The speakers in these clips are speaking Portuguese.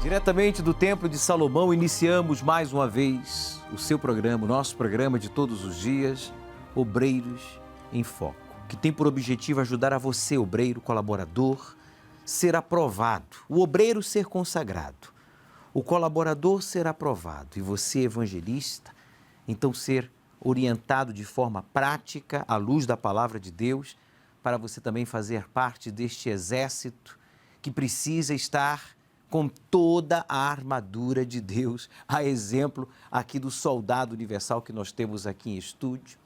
Diretamente do Templo de Salomão, iniciamos mais uma vez o seu programa, o nosso programa de todos os dias, Obreiros em Foco, que tem por objetivo ajudar a você, obreiro, colaborador, ser aprovado, o obreiro ser consagrado, o colaborador ser aprovado e você, evangelista, então ser orientado de forma prática, à luz da palavra de Deus, para você também fazer parte deste exército que precisa estar com toda a armadura de Deus, a exemplo aqui do soldado universal que nós temos aqui em estúdio,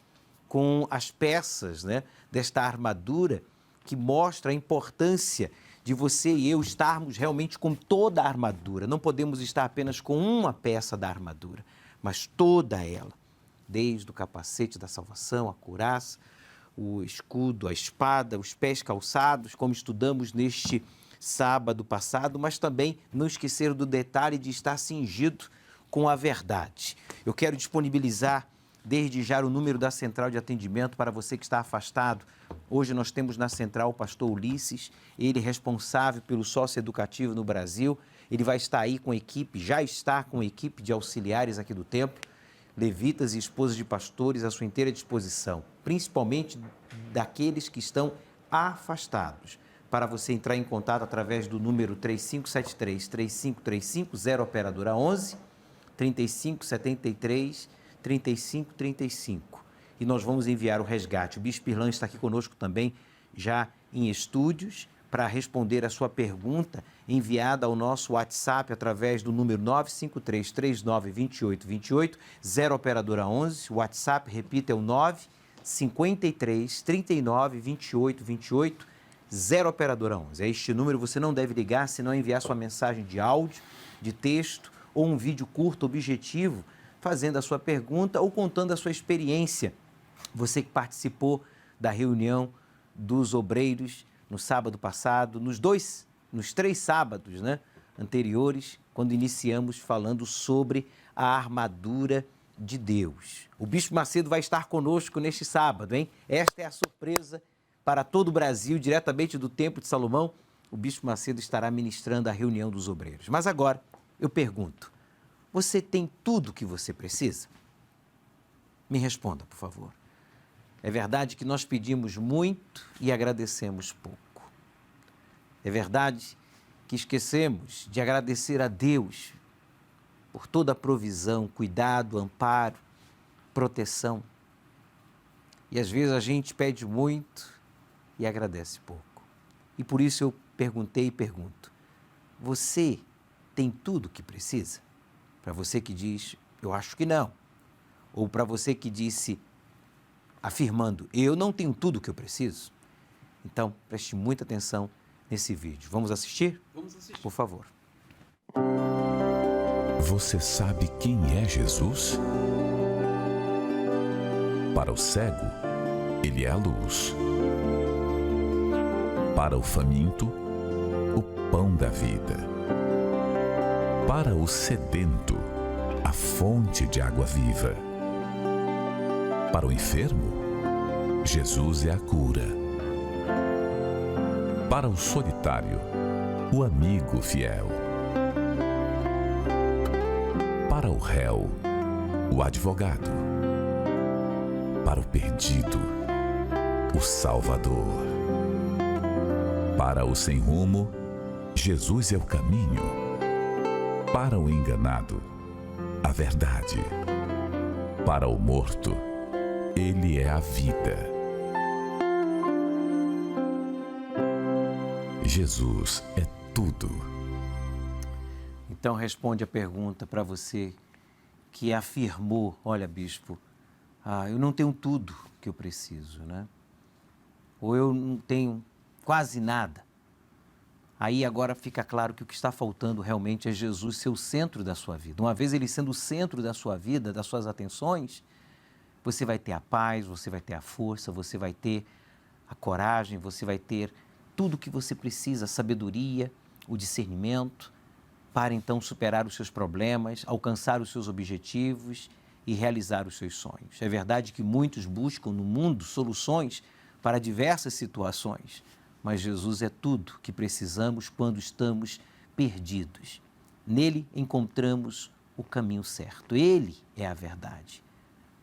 com as peças, desta armadura que mostra a importância de você e eu estarmos realmente com toda a armadura. Não podemos estar apenas com uma peça da armadura, mas toda ela, desde o capacete da salvação, a couraça, o escudo, a espada, os pés calçados, como estudamos neste sábado passado, mas também não esquecer do detalhe de estar cingido com a verdade. Eu quero disponibilizar desde já o número da central de atendimento para você que está afastado. Hoje nós temos na central o pastor Ulisses, ele responsável pelo socioeducativo no Brasil. Ele vai estar aí com equipe, já está com equipe de auxiliares aqui do templo, levitas e esposas de pastores à sua inteira disposição, principalmente daqueles que estão afastados. Para você entrar em contato através do número 3573-3535, 0 operadora 11, 3573-3535. E nós vamos enviar o resgate. O Bispo Irlan está aqui conosco também, já em estúdios, para responder a sua pergunta enviada ao nosso WhatsApp através do número 953-392828, 0 operadora 11. O WhatsApp, repita, é o 953-392828, 0 operadora 11. É este número, você não deve ligar, senão enviar sua mensagem de áudio, de texto ou um vídeo curto objetivo, fazendo a sua pergunta ou contando a sua experiência. Você que participou da reunião dos obreiros no sábado passado, nos 3 sábados anteriores, quando iniciamos falando sobre a armadura de Deus. O Bispo Macedo vai estar conosco neste sábado, hein? Esta é a surpresa para todo o Brasil, diretamente do Templo de Salomão. O Bispo Macedo estará ministrando a reunião dos obreiros. Mas agora, eu pergunto, você tem tudo o que você precisa? Me responda, por favor. É verdade que nós pedimos muito e agradecemos pouco. É verdade que esquecemos de agradecer a Deus por toda a provisão, cuidado, amparo, proteção. E às vezes a gente pede muito e agradece pouco. E por isso eu perguntei e pergunto, você tem tudo o que precisa? Para você que diz, eu acho que não. Ou para você que disse, afirmando, eu não tenho tudo o que eu preciso. Então, preste muita atenção nesse vídeo. Vamos assistir? Vamos assistir. Por favor. Você sabe quem é Jesus? Para o cego, ele é a luz. Para o faminto, o pão da vida. Para o sedento, a fonte de água viva. Para o enfermo, Jesus é a cura. Para o solitário, o amigo fiel. Para o réu, o advogado. Para o perdido, o Salvador. Para o sem rumo, Jesus é o caminho. Para o enganado, a verdade. Para o morto, ele é a vida. Jesus é tudo. Então responde a pergunta para você que afirmou, olha, bispo, eu não tenho tudo que eu preciso, Ou eu não tenho quase nada. Aí agora fica claro que o que está faltando realmente é Jesus ser o centro da sua vida. Uma vez ele sendo o centro da sua vida, das suas atenções, você vai ter a paz, você vai ter a força, você vai ter a coragem, você vai ter tudo o que você precisa, a sabedoria, o discernimento, para então superar os seus problemas, alcançar os seus objetivos e realizar os seus sonhos. É verdade que muitos buscam no mundo soluções para diversas situações, mas Jesus é tudo que precisamos quando estamos perdidos. Nele encontramos o caminho certo. Ele é a verdade.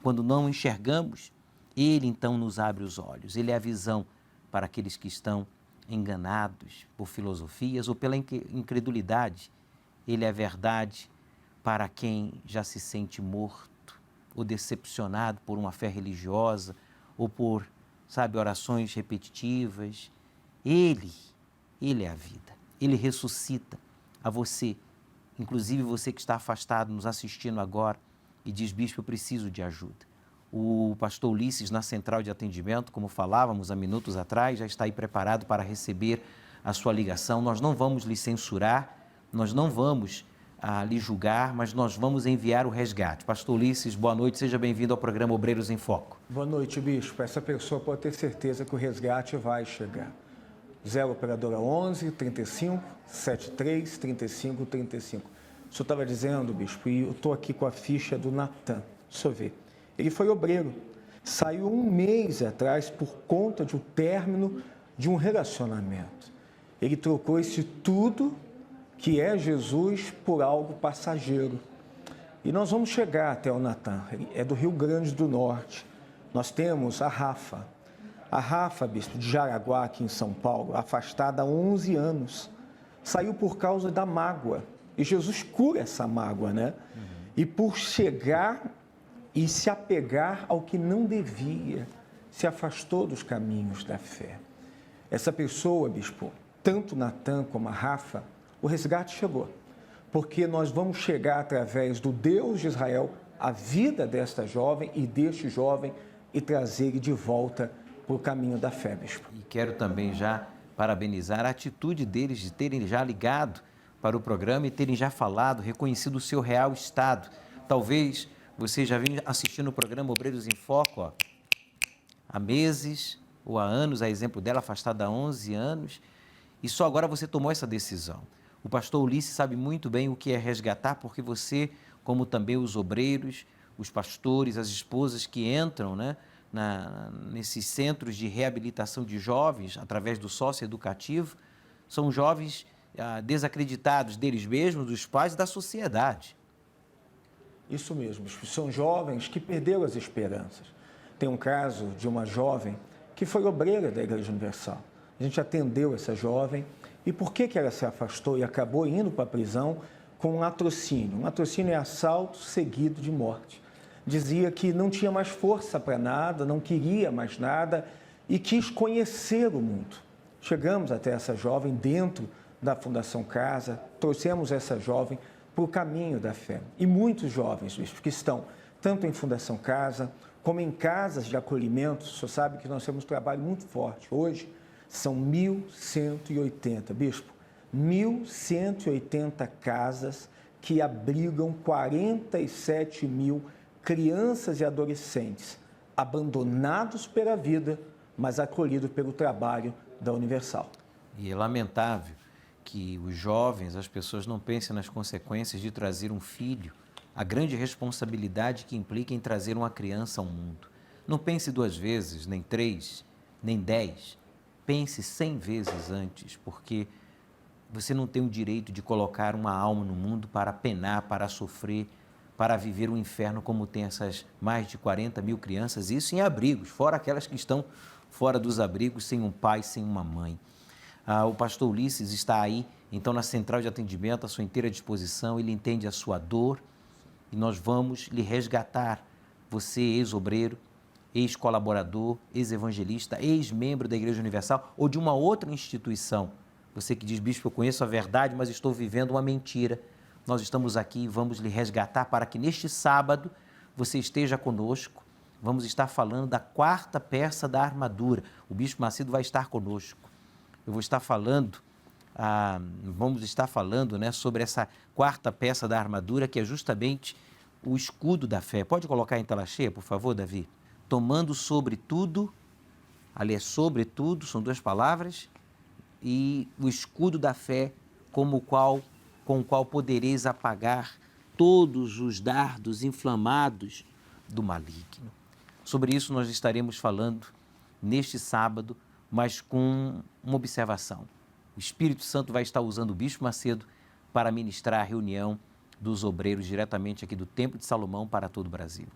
Quando não enxergamos, ele então nos abre os olhos. Ele é a visão para aqueles que estão enganados por filosofias ou pela incredulidade. Ele é a verdade para quem já se sente morto ou decepcionado por uma fé religiosa ou por, orações repetitivas. Ele é a vida. Ele ressuscita a você, inclusive você que está afastado, nos assistindo agora e diz: bispo, eu preciso de ajuda. O pastor Ulisses, na central de atendimento, como falávamos há minutos atrás, já está aí preparado para receber a sua ligação. Nós não vamos lhe censurar, nós não vamos lhe julgar, mas nós vamos enviar o resgate. Pastor Ulisses, boa noite, seja bem-vindo ao programa Obreiros em Foco. Boa noite, bispo. Essa pessoa pode ter certeza que o resgate vai chegar. 0 operadora 11 35 73 35 35. O senhor estava dizendo, bispo, e eu estou aqui com a ficha do Natan. O senhor vê. Ele foi obreiro. Saiu 1 mês atrás por conta de um término de um relacionamento. Ele trocou esse tudo que é Jesus por algo passageiro. E nós vamos chegar até o Natan. Ele é do Rio Grande do Norte. Nós temos a Rafa. A Rafa, bispo, de Jaraguá, aqui em São Paulo, afastada há 11 anos. Saiu por causa da mágoa. E Jesus cura essa mágoa, né? E por chegar e se apegar ao que não devia, se afastou dos caminhos da fé. Essa pessoa, bispo, tanto Natan como a Rafa, o resgate chegou. Porque nós vamos chegar através do Deus de Israel à vida desta jovem e deste jovem e trazer ele de volta para o caminho da fé, bispo. E quero também já parabenizar a atitude deles de terem já ligado para o programa e terem já falado, reconhecido o seu real estado. Talvez você já venha assistindo o programa Obreiros em Foco há meses ou há anos, a exemplo dela, afastada há 11 anos, e só agora você tomou essa decisão. O pastor Ulisses sabe muito bem o que é resgatar, porque você, como também os obreiros, os pastores, as esposas que entram, né, nesses centros de reabilitação de jovens, através do sócio educativo, são jovens desacreditados deles mesmos, dos pais e da sociedade. Isso mesmo, são jovens que perderam as esperanças. Tem um caso de uma jovem que foi obreira da Igreja Universal. A gente atendeu essa jovem e por que ela se afastou e acabou indo para a prisão com um latrocínio? Um latrocínio é assalto seguido de morte. Dizia que não tinha mais força para nada, não queria mais nada e quis conhecer o mundo. Chegamos até essa jovem dentro da Fundação Casa, trouxemos essa jovem para o caminho da fé. E muitos jovens, bispo, que estão tanto em Fundação Casa, como em casas de acolhimento. O senhor sabe que nós temos um trabalho muito forte. Hoje são 1.180, bispo, 1.180 casas que abrigam 47 mil crianças e adolescentes abandonados pela vida, mas acolhidos pelo trabalho da Universal. E é lamentável que os jovens, as pessoas não pensem nas consequências de trazer um filho, a grande responsabilidade que implica em trazer uma criança ao mundo. Não pense 2 vezes, nem 3, nem 10. Pense 100 vezes antes, porque você não tem o direito de colocar uma alma no mundo para penar, para sofrer, para viver um inferno como tem essas mais de 40 mil crianças, isso em abrigos, fora aquelas que estão fora dos abrigos, sem um pai, sem uma mãe. O pastor Ulisses está aí, então, na central de atendimento, à sua inteira disposição, ele entende a sua dor e nós vamos lhe resgatar. Você, ex-obreiro, ex-colaborador, ex-evangelista, ex-membro da Igreja Universal ou de uma outra instituição. Você que diz: bispo, eu conheço a verdade, mas estou vivendo uma mentira. Nós estamos aqui e vamos lhe resgatar para que neste sábado você esteja conosco. Vamos estar falando da 4ª peça da armadura. O bispo Macedo vai estar conosco. Eu vou estar falando, vamos estar falando, né, sobre essa 4ª peça da armadura, que é justamente o escudo da fé. Pode colocar em tela cheia, por favor, Davi? Tomando sobretudo, ali é sobretudo, são 2 palavras, e o escudo da fé com o qual podereis apagar todos os dardos inflamados do maligno. Sobre isso nós estaremos falando neste sábado, mas com uma observação. O Espírito Santo vai estar usando o bispo Macedo para ministrar a reunião dos obreiros diretamente aqui do Templo de Salomão para todo o Brasil.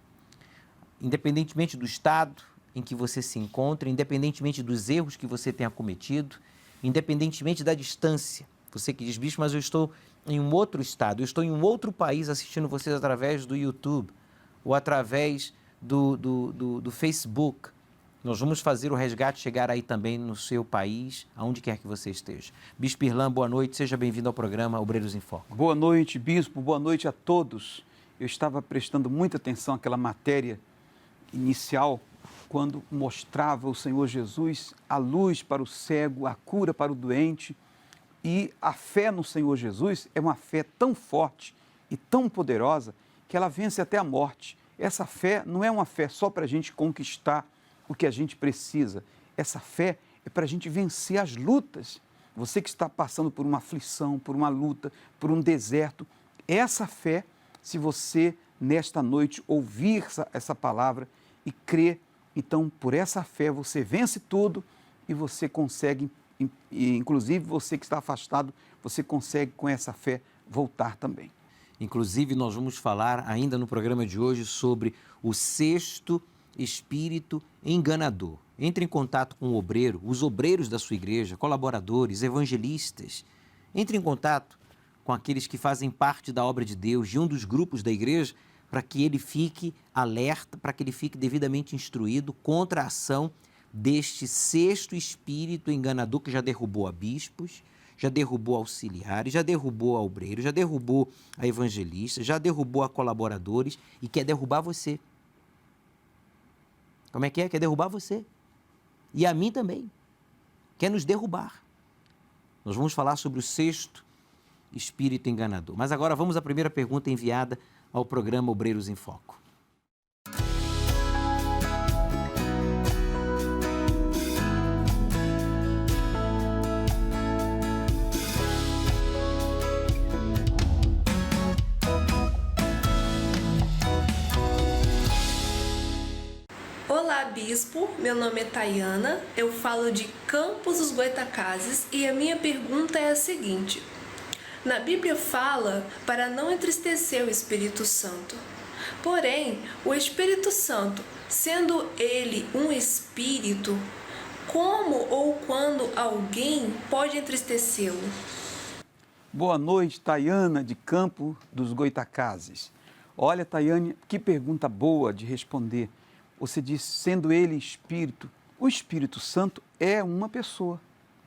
Independentemente do estado em que você se encontra, independentemente dos erros que você tenha cometido, independentemente da distância, você que diz, bispo, mas eu estou em um outro estado, eu estou em um outro país assistindo vocês através do YouTube ou através do Facebook. Nós vamos fazer o resgate chegar aí também no seu país, aonde quer que você esteja. Bispo Irlan, boa noite, seja bem-vindo ao programa Obreiros em Foco. Boa noite, bispo, boa noite a todos. Eu estava prestando muita atenção àquela matéria inicial, quando mostrava o Senhor Jesus a luz para o cego, a cura para o doente. E a fé no Senhor Jesus é uma fé tão forte e tão poderosa que ela vence até a morte. Essa fé não é uma fé só para a gente conquistar o que a gente precisa. Essa fé é para a gente vencer as lutas. Você que está passando por uma aflição, por uma luta, por um deserto, essa fé, se você nesta noite ouvir essa palavra e crer, então por essa fé você vence tudo e você consegue, inclusive você que está afastado, você consegue com essa fé voltar também. Inclusive nós vamos falar ainda no programa de hoje sobre o sexto espírito enganador. Entre em contato com o obreiro, os obreiros da sua igreja, colaboradores, evangelistas. Entre em contato com aqueles que fazem parte da obra de Deus, de um dos grupos da igreja, para que ele fique alerta, para que ele fique devidamente instruído contra a ação deste sexto espírito enganador que já derrubou a bispos, já derrubou auxiliares, já derrubou a obreiros, já derrubou a evangelistas, já derrubou a colaboradores e quer derrubar você. Como é que é? Quer derrubar você. E a mim também. Quer nos derrubar. Nós vamos falar sobre o sexto espírito enganador. Mas agora vamos à primeira pergunta enviada ao programa Obreiros em Foco. Olá, bispo. Meu nome é Tayana, eu falo de Campos dos Goitacazes e a minha pergunta é a seguinte. Na Bíblia fala para não entristecer o Espírito Santo. Porém, o Espírito Santo, sendo ele um espírito, como ou quando alguém pode entristecê-lo? Boa noite, Tayana, de Campo dos Goitacazes. Olha, Tayane, que pergunta boa de responder. Você diz, sendo ele espírito, o Espírito Santo é uma pessoa.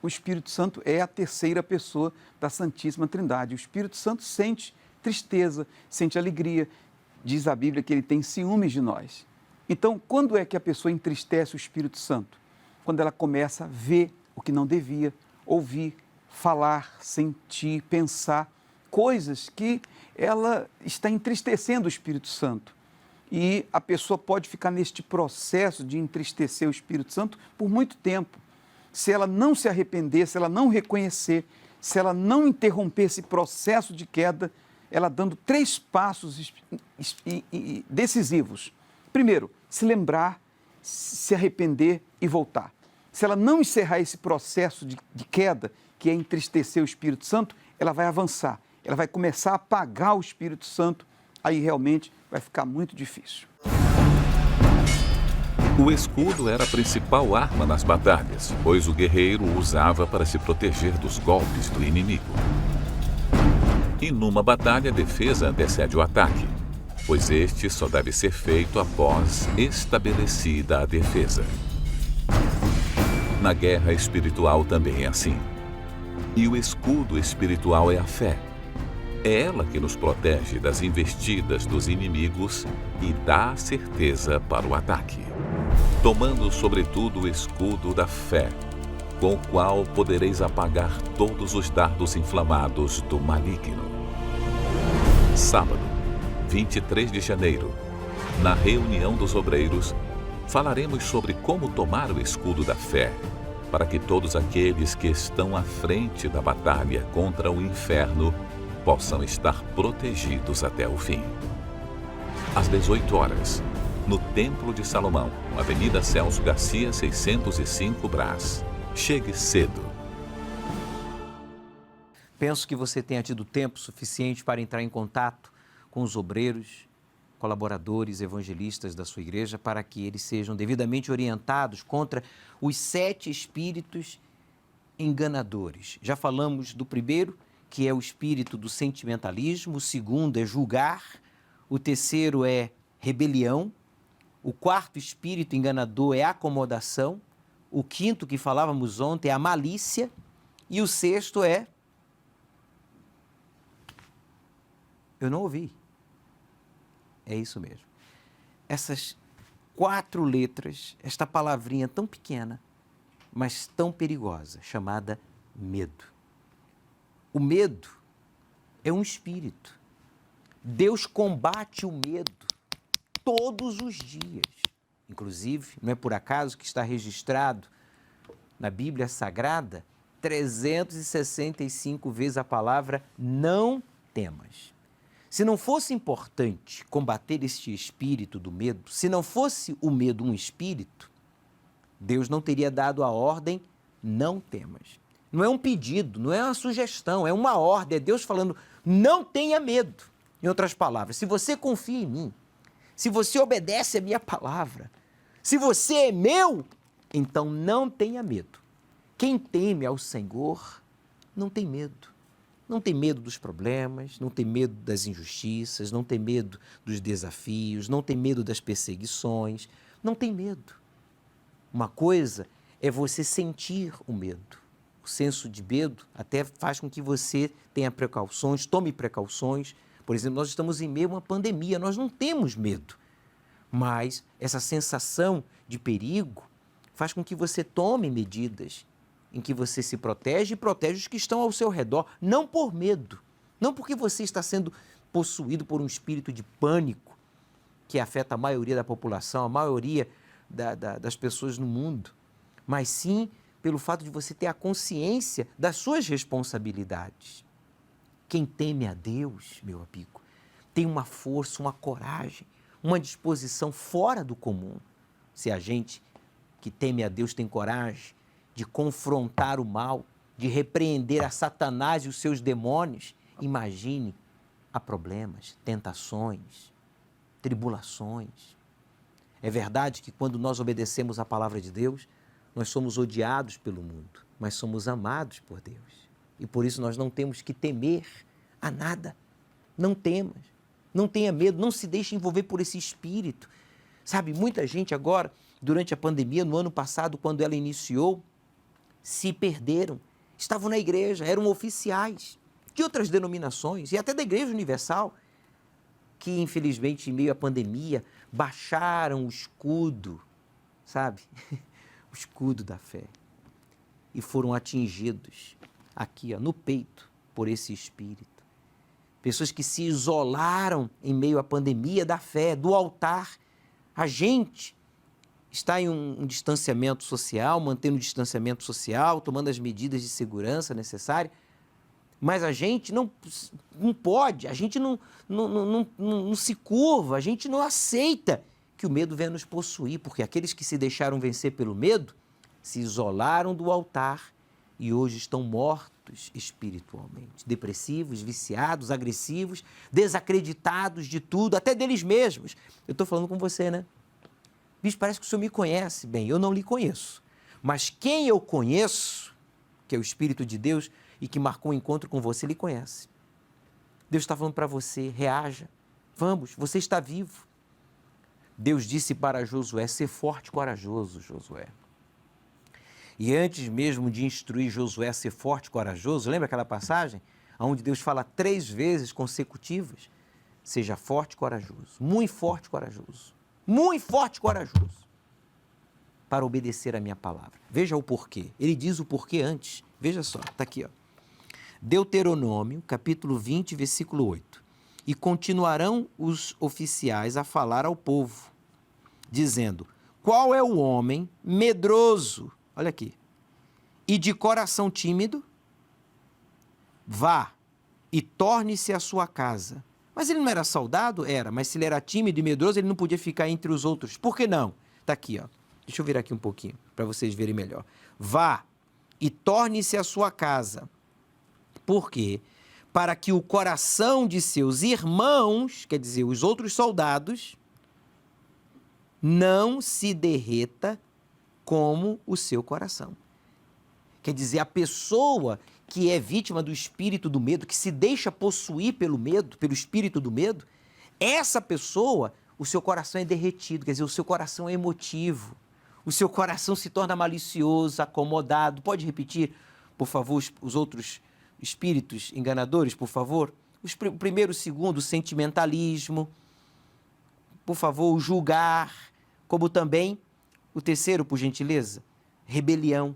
O Espírito Santo é a terceira pessoa da Santíssima Trindade. O Espírito Santo sente tristeza, sente alegria. Diz a Bíblia que ele tem ciúmes de nós. Então, quando é que a pessoa entristece o Espírito Santo? Quando ela começa a ver o que não devia, ouvir, falar, sentir, pensar, coisas que ela está entristecendo o Espírito Santo. E a pessoa pode ficar neste processo de entristecer o Espírito Santo por muito tempo. Se ela não se arrepender, se ela não reconhecer, se ela não interromper esse processo de queda, ela dando 3 passos decisivos. Primeiro, se lembrar, se arrepender e voltar. Se ela não encerrar esse processo de queda, que é entristecer o Espírito Santo, ela vai avançar, ela vai começar a apagar o Espírito Santo, aí realmente vai ficar muito difícil. O escudo era a principal arma nas batalhas, pois o guerreiro o usava para se proteger dos golpes do inimigo. E numa batalha, a defesa antecede o ataque, pois este só deve ser feito após estabelecida a defesa. Na guerra espiritual também é assim. E o escudo espiritual é a fé. É ela que nos protege das investidas dos inimigos e dá a certeza para o ataque. Tomando sobretudo o escudo da fé, com o qual podereis apagar todos os dardos inflamados do maligno. Sábado, 23 de janeiro, na reunião dos obreiros, falaremos sobre como tomar o escudo da fé, para que todos aqueles que estão à frente da batalha contra o inferno possam estar protegidos até o fim. Às 18 horas, no Templo de Salomão, Avenida Celso Garcia, 605 Brás. Chegue cedo. Penso que você tenha tido tempo suficiente para entrar em contato com os obreiros, colaboradores, evangelistas da sua igreja, para que eles sejam devidamente orientados contra os 7 espíritos enganadores. Já falamos do primeiro, que é o espírito do sentimentalismo, o segundo é julgar, o terceiro é rebelião, o quarto espírito enganador é a acomodação, o quinto que falávamos ontem é a malícia e o sexto é... Eu não ouvi. É isso mesmo. Essas 4 letras, esta palavrinha tão pequena, mas tão perigosa, chamada medo. O medo é um espírito. Deus combate o medo todos os dias. Inclusive, não é por acaso que está registrado na Bíblia Sagrada 365 vezes a palavra não temas. Se não fosse importante combater este espírito do medo, se não fosse o medo um espírito, Deus não teria dado a ordem, não temas. Não é um pedido, não é uma sugestão, é uma ordem, é Deus falando, não tenha medo. Em outras palavras, se você confia em mim, se você obedece a minha palavra, se você é meu, então não tenha medo. Quem teme ao Senhor não tem medo. Não tem medo dos problemas, não tem medo das injustiças, não tem medo dos desafios, não tem medo das perseguições, não tem medo. Uma coisa é você sentir o medo. O senso de medo até faz com que você tenha precauções, tome precauções. Por exemplo, nós estamos em meio a uma pandemia, nós não temos medo. Mas essa sensação de perigo faz com que você tome medidas em que você se protege e protege os que estão ao seu redor, não por medo, não porque você está sendo possuído por um espírito de pânico que afeta a maioria da população, a maioria das pessoas no mundo, mas sim pelo fato de você ter a consciência das suas responsabilidades. Quem teme a Deus, meu amigo, tem uma força, uma coragem, uma disposição fora do comum. Se a gente que teme a Deus tem coragem de confrontar o mal, de repreender a Satanás e os seus demônios, imagine há problemas, tentações, tribulações. É verdade que quando nós obedecemos a palavra de Deus, nós somos odiados pelo mundo, mas somos amados por Deus. E por isso nós não temos que temer a nada. Não temas, não tenha medo, não se deixe envolver por esse espírito. Sabe, muita gente agora, durante a pandemia, no ano passado, quando ela iniciou, se perderam, estavam na igreja, eram oficiais de outras denominações e até da Igreja Universal, que infelizmente em meio à pandemia baixaram o escudo, sabe, o escudo da fé e foram atingidos aqui no peito por esse espírito. Pessoas que se isolaram em meio à pandemia da fé, do altar. A gente está em um distanciamento social, mantendo o distanciamento social, tomando as medidas de segurança necessárias, mas a gente não pode, a gente não se curva, a gente não aceita que o medo venha nos possuir, porque aqueles que se deixaram vencer pelo medo se isolaram do altar e hoje estão mortos espiritualmente, depressivos, viciados, agressivos, desacreditados de tudo, até deles mesmos. Eu estou falando com você, né? Bicho, parece que o senhor me conhece bem, eu não lhe conheço. Mas quem eu conheço, que é o Espírito de Deus e que marcou um encontro com você, ele conhece. Deus está falando para você, reaja, vamos, você está vivo. Deus disse para Josué, ser forte e corajoso, Josué. E antes mesmo de instruir Josué a ser forte e corajoso, lembra aquela passagem onde Deus fala 3 vezes consecutivas? Seja forte e corajoso, muito forte e corajoso. Muito forte e corajoso, para obedecer a minha palavra. Veja o porquê. Ele diz o porquê antes. Veja só, está aqui, ó. Deuteronômio, capítulo 20, versículo 8. E continuarão os oficiais a falar ao povo, dizendo, qual é o homem medroso, olha aqui, e de coração tímido? Vá e torne-se à sua casa. Mas ele não era soldado? Era, mas se ele era tímido e medroso, ele não podia ficar entre os outros. Por que não? Está aqui, ó. Deixa eu virar aqui um pouquinho, para vocês verem melhor. Vá e torne-se à sua casa. Por quê? Para que o coração de seus irmãos, quer dizer, os outros soldados, não se derreta como o seu coração. Quer dizer, a pessoa que é vítima do espírito do medo, que se deixa possuir pelo medo, pelo espírito do medo, essa pessoa, o seu coração é derretido, quer dizer, o seu coração é emotivo, o seu coração se torna malicioso, acomodado. Pode repetir, por favor, os outros espíritos enganadores, por favor? O primeiro, o segundo, o sentimentalismo, por favor, o julgar, como também o terceiro, por gentileza, rebelião.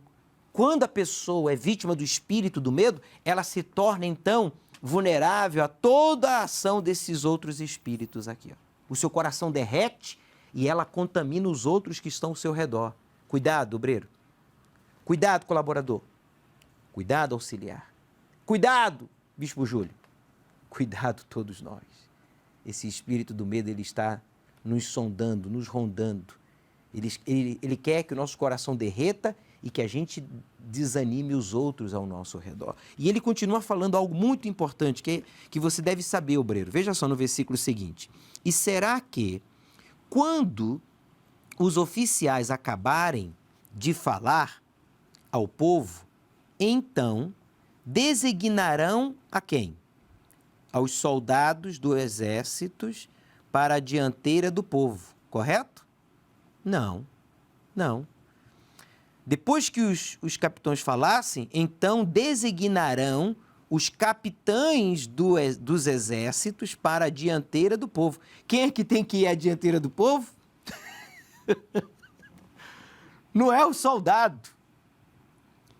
Quando a pessoa é vítima do espírito do medo, ela se torna, então, vulnerável a toda a ação desses outros espíritos aqui. Ó. O seu coração derrete e ela contamina os outros que estão ao seu redor. Cuidado, obreiro. Cuidado, colaborador. Cuidado, auxiliar. Cuidado, Bispo Júlio. Cuidado, todos nós. Esse espírito do medo, ele está nos sondando, nos rondando. Ele quer que o nosso coração derreta e que a gente desanime os outros ao nosso redor. E ele continua falando algo muito importante que você deve saber, obreiro. Veja só no versículo seguinte. E será que, quando os oficiais acabarem de falar ao povo, então designarão a quem? Aos soldados do exército para a dianteira do povo, correto? Não, não. Depois que os capitães falassem, então designarão os capitães dos exércitos para a dianteira do povo. Quem é que tem que ir à dianteira do povo? Não é o soldado.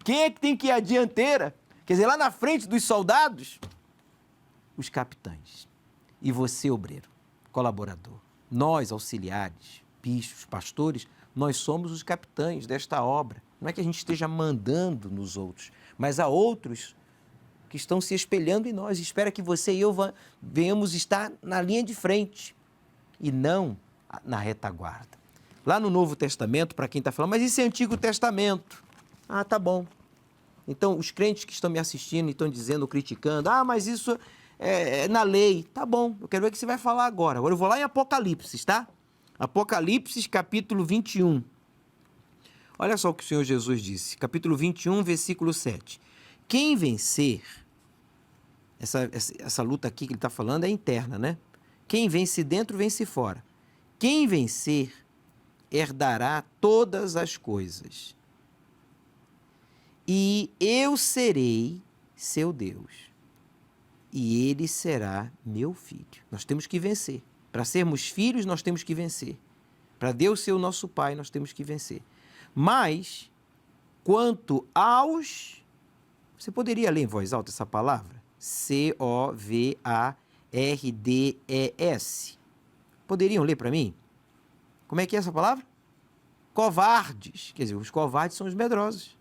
Quem é que tem que ir à dianteira? Quer dizer, lá na frente dos soldados, os capitães. E você, obreiro, colaborador, nós, auxiliares, bispos, pastores, nós somos os capitães desta obra. Não é que a gente esteja mandando nos outros, mas há outros que estão se espelhando em nós. Espera que você e eu venhamos estar na linha de frente e não na retaguarda. Lá no Novo Testamento, para quem está falando, mas isso é Antigo Testamento. Ah, tá bom. Então, os crentes que estão me assistindo e estão dizendo, criticando, mas isso é na lei. Tá bom, eu quero ver o que você vai falar agora. Agora eu vou lá em Apocalipse, tá? Apocalipse, capítulo 21. Olha só o que o Senhor Jesus disse. Capítulo 21, versículo 7. Quem vencer, essa luta aqui que ele está falando é interna, né? Quem vence dentro, vence fora. Quem vencer, herdará todas as coisas. E eu serei seu Deus. E ele será meu filho. Nós temos que vencer. Para sermos filhos, nós temos que vencer. Para Deus ser o nosso Pai, nós temos que vencer. Mas, quanto aos... Você poderia ler em voz alta essa palavra? C-O-V-A-R-D-E-S. Poderiam ler para mim? Como é que é essa palavra? Covardes. Quer dizer, os covardes são os medrosos.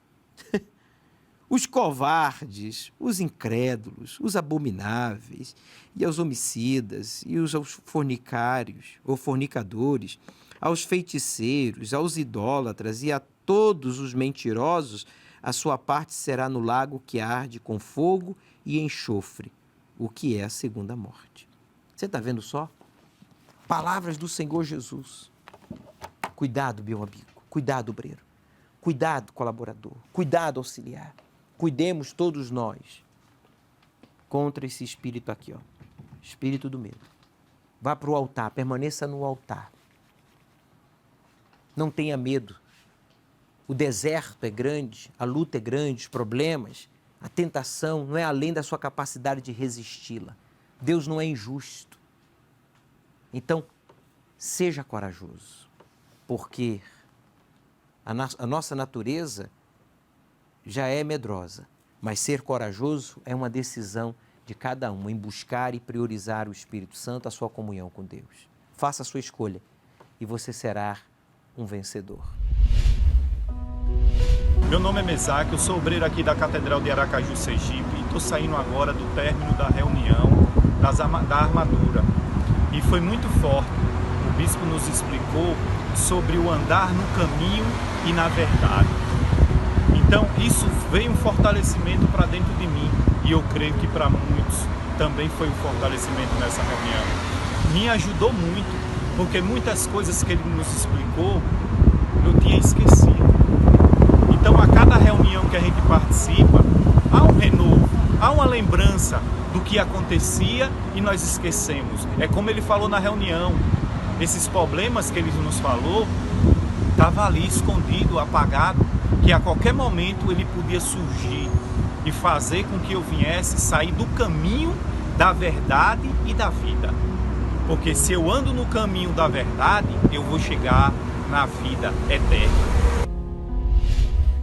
Os covardes, os incrédulos, os abomináveis, e aos homicidas, e aos fornicários ou fornicadores, aos feiticeiros, aos idólatras e a todos os mentirosos, a sua parte será no lago que arde com fogo e enxofre, o que é a segunda morte. Você está vendo só? Palavras do Senhor Jesus. Cuidado, meu amigo. Cuidado, obreiro. Cuidado, colaborador. Cuidado, auxiliar. Cuidemos todos nós contra esse espírito aqui, ó. Espírito do medo. Vá para o altar, permaneça no altar. Não tenha medo. O deserto é grande, a luta é grande, os problemas, a tentação não é além da sua capacidade de resisti-la. Deus não é injusto. Então, seja corajoso, porque a nossa natureza já é medrosa, mas ser corajoso é uma decisão de cada um em buscar e priorizar o Espírito Santo, a sua comunhão com Deus. Faça a sua escolha e você será um vencedor. Meu nome é Mesaque, eu sou obreiro aqui da Catedral de Aracaju, Sergipe, e estou saindo agora do término da reunião da armadura. E foi muito forte. O bispo nos explicou sobre o andar no caminho e na verdade. Então, isso veio um fortalecimento para dentro de mim e eu creio que para muitos também foi um fortalecimento nessa reunião. Me ajudou muito, porque muitas coisas que ele nos explicou eu tinha esquecido. Então, a cada reunião que a gente participa, há um renovo, há uma lembrança do que acontecia e nós esquecemos. É como ele falou na reunião, esses problemas que ele nos falou, estava ali escondido, apagado, que a qualquer momento ele podia surgir e fazer com que eu viesse sair do caminho da verdade e da vida. Porque se eu ando no caminho da verdade, eu vou chegar na vida eterna.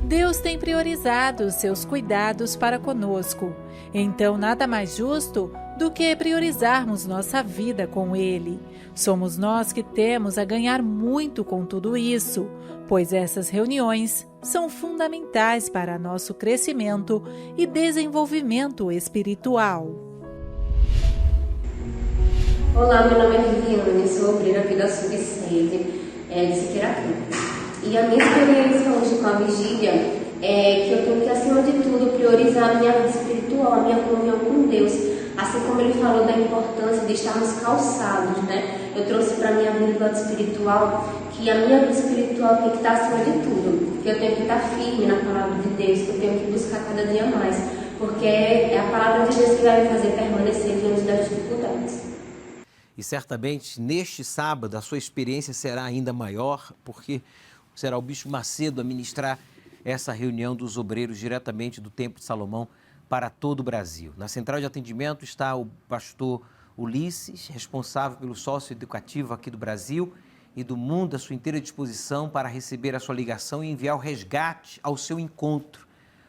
Deus tem priorizado os seus cuidados para conosco. Então, nada mais justo do que priorizarmos nossa vida com Ele. Somos nós que temos a ganhar muito com tudo isso, pois essas reuniões são fundamentais para nosso crescimento e desenvolvimento espiritual. Olá, meu nome é Viviane, sou obreira aqui da Subsede, de Siqueira Campos. E a minha experiência hoje com a vigília é que eu tenho que, acima de tudo, priorizar a minha vida espiritual, a minha comunhão com Deus. Assim como ele falou da importância de estarmos calçados, né? Eu trouxe para a minha vida espiritual que a minha vida espiritual tem que estar acima de tudo. Que eu tenho que estar firme na palavra de Deus, que eu tenho que buscar cada dia mais. Porque é a palavra de Deus que vai me fazer permanecer diante das dificuldades. E certamente, neste sábado, a sua experiência será ainda maior, porque será o Bispo Macedo a ministrar essa reunião dos obreiros diretamente do Templo de Salomão para todo o Brasil. Na central de atendimento está o pastor Ulisses, responsável pelo sócio educativo aqui do Brasil e do mundo, à sua inteira disposição para receber a sua ligação e enviar o resgate ao seu encontro,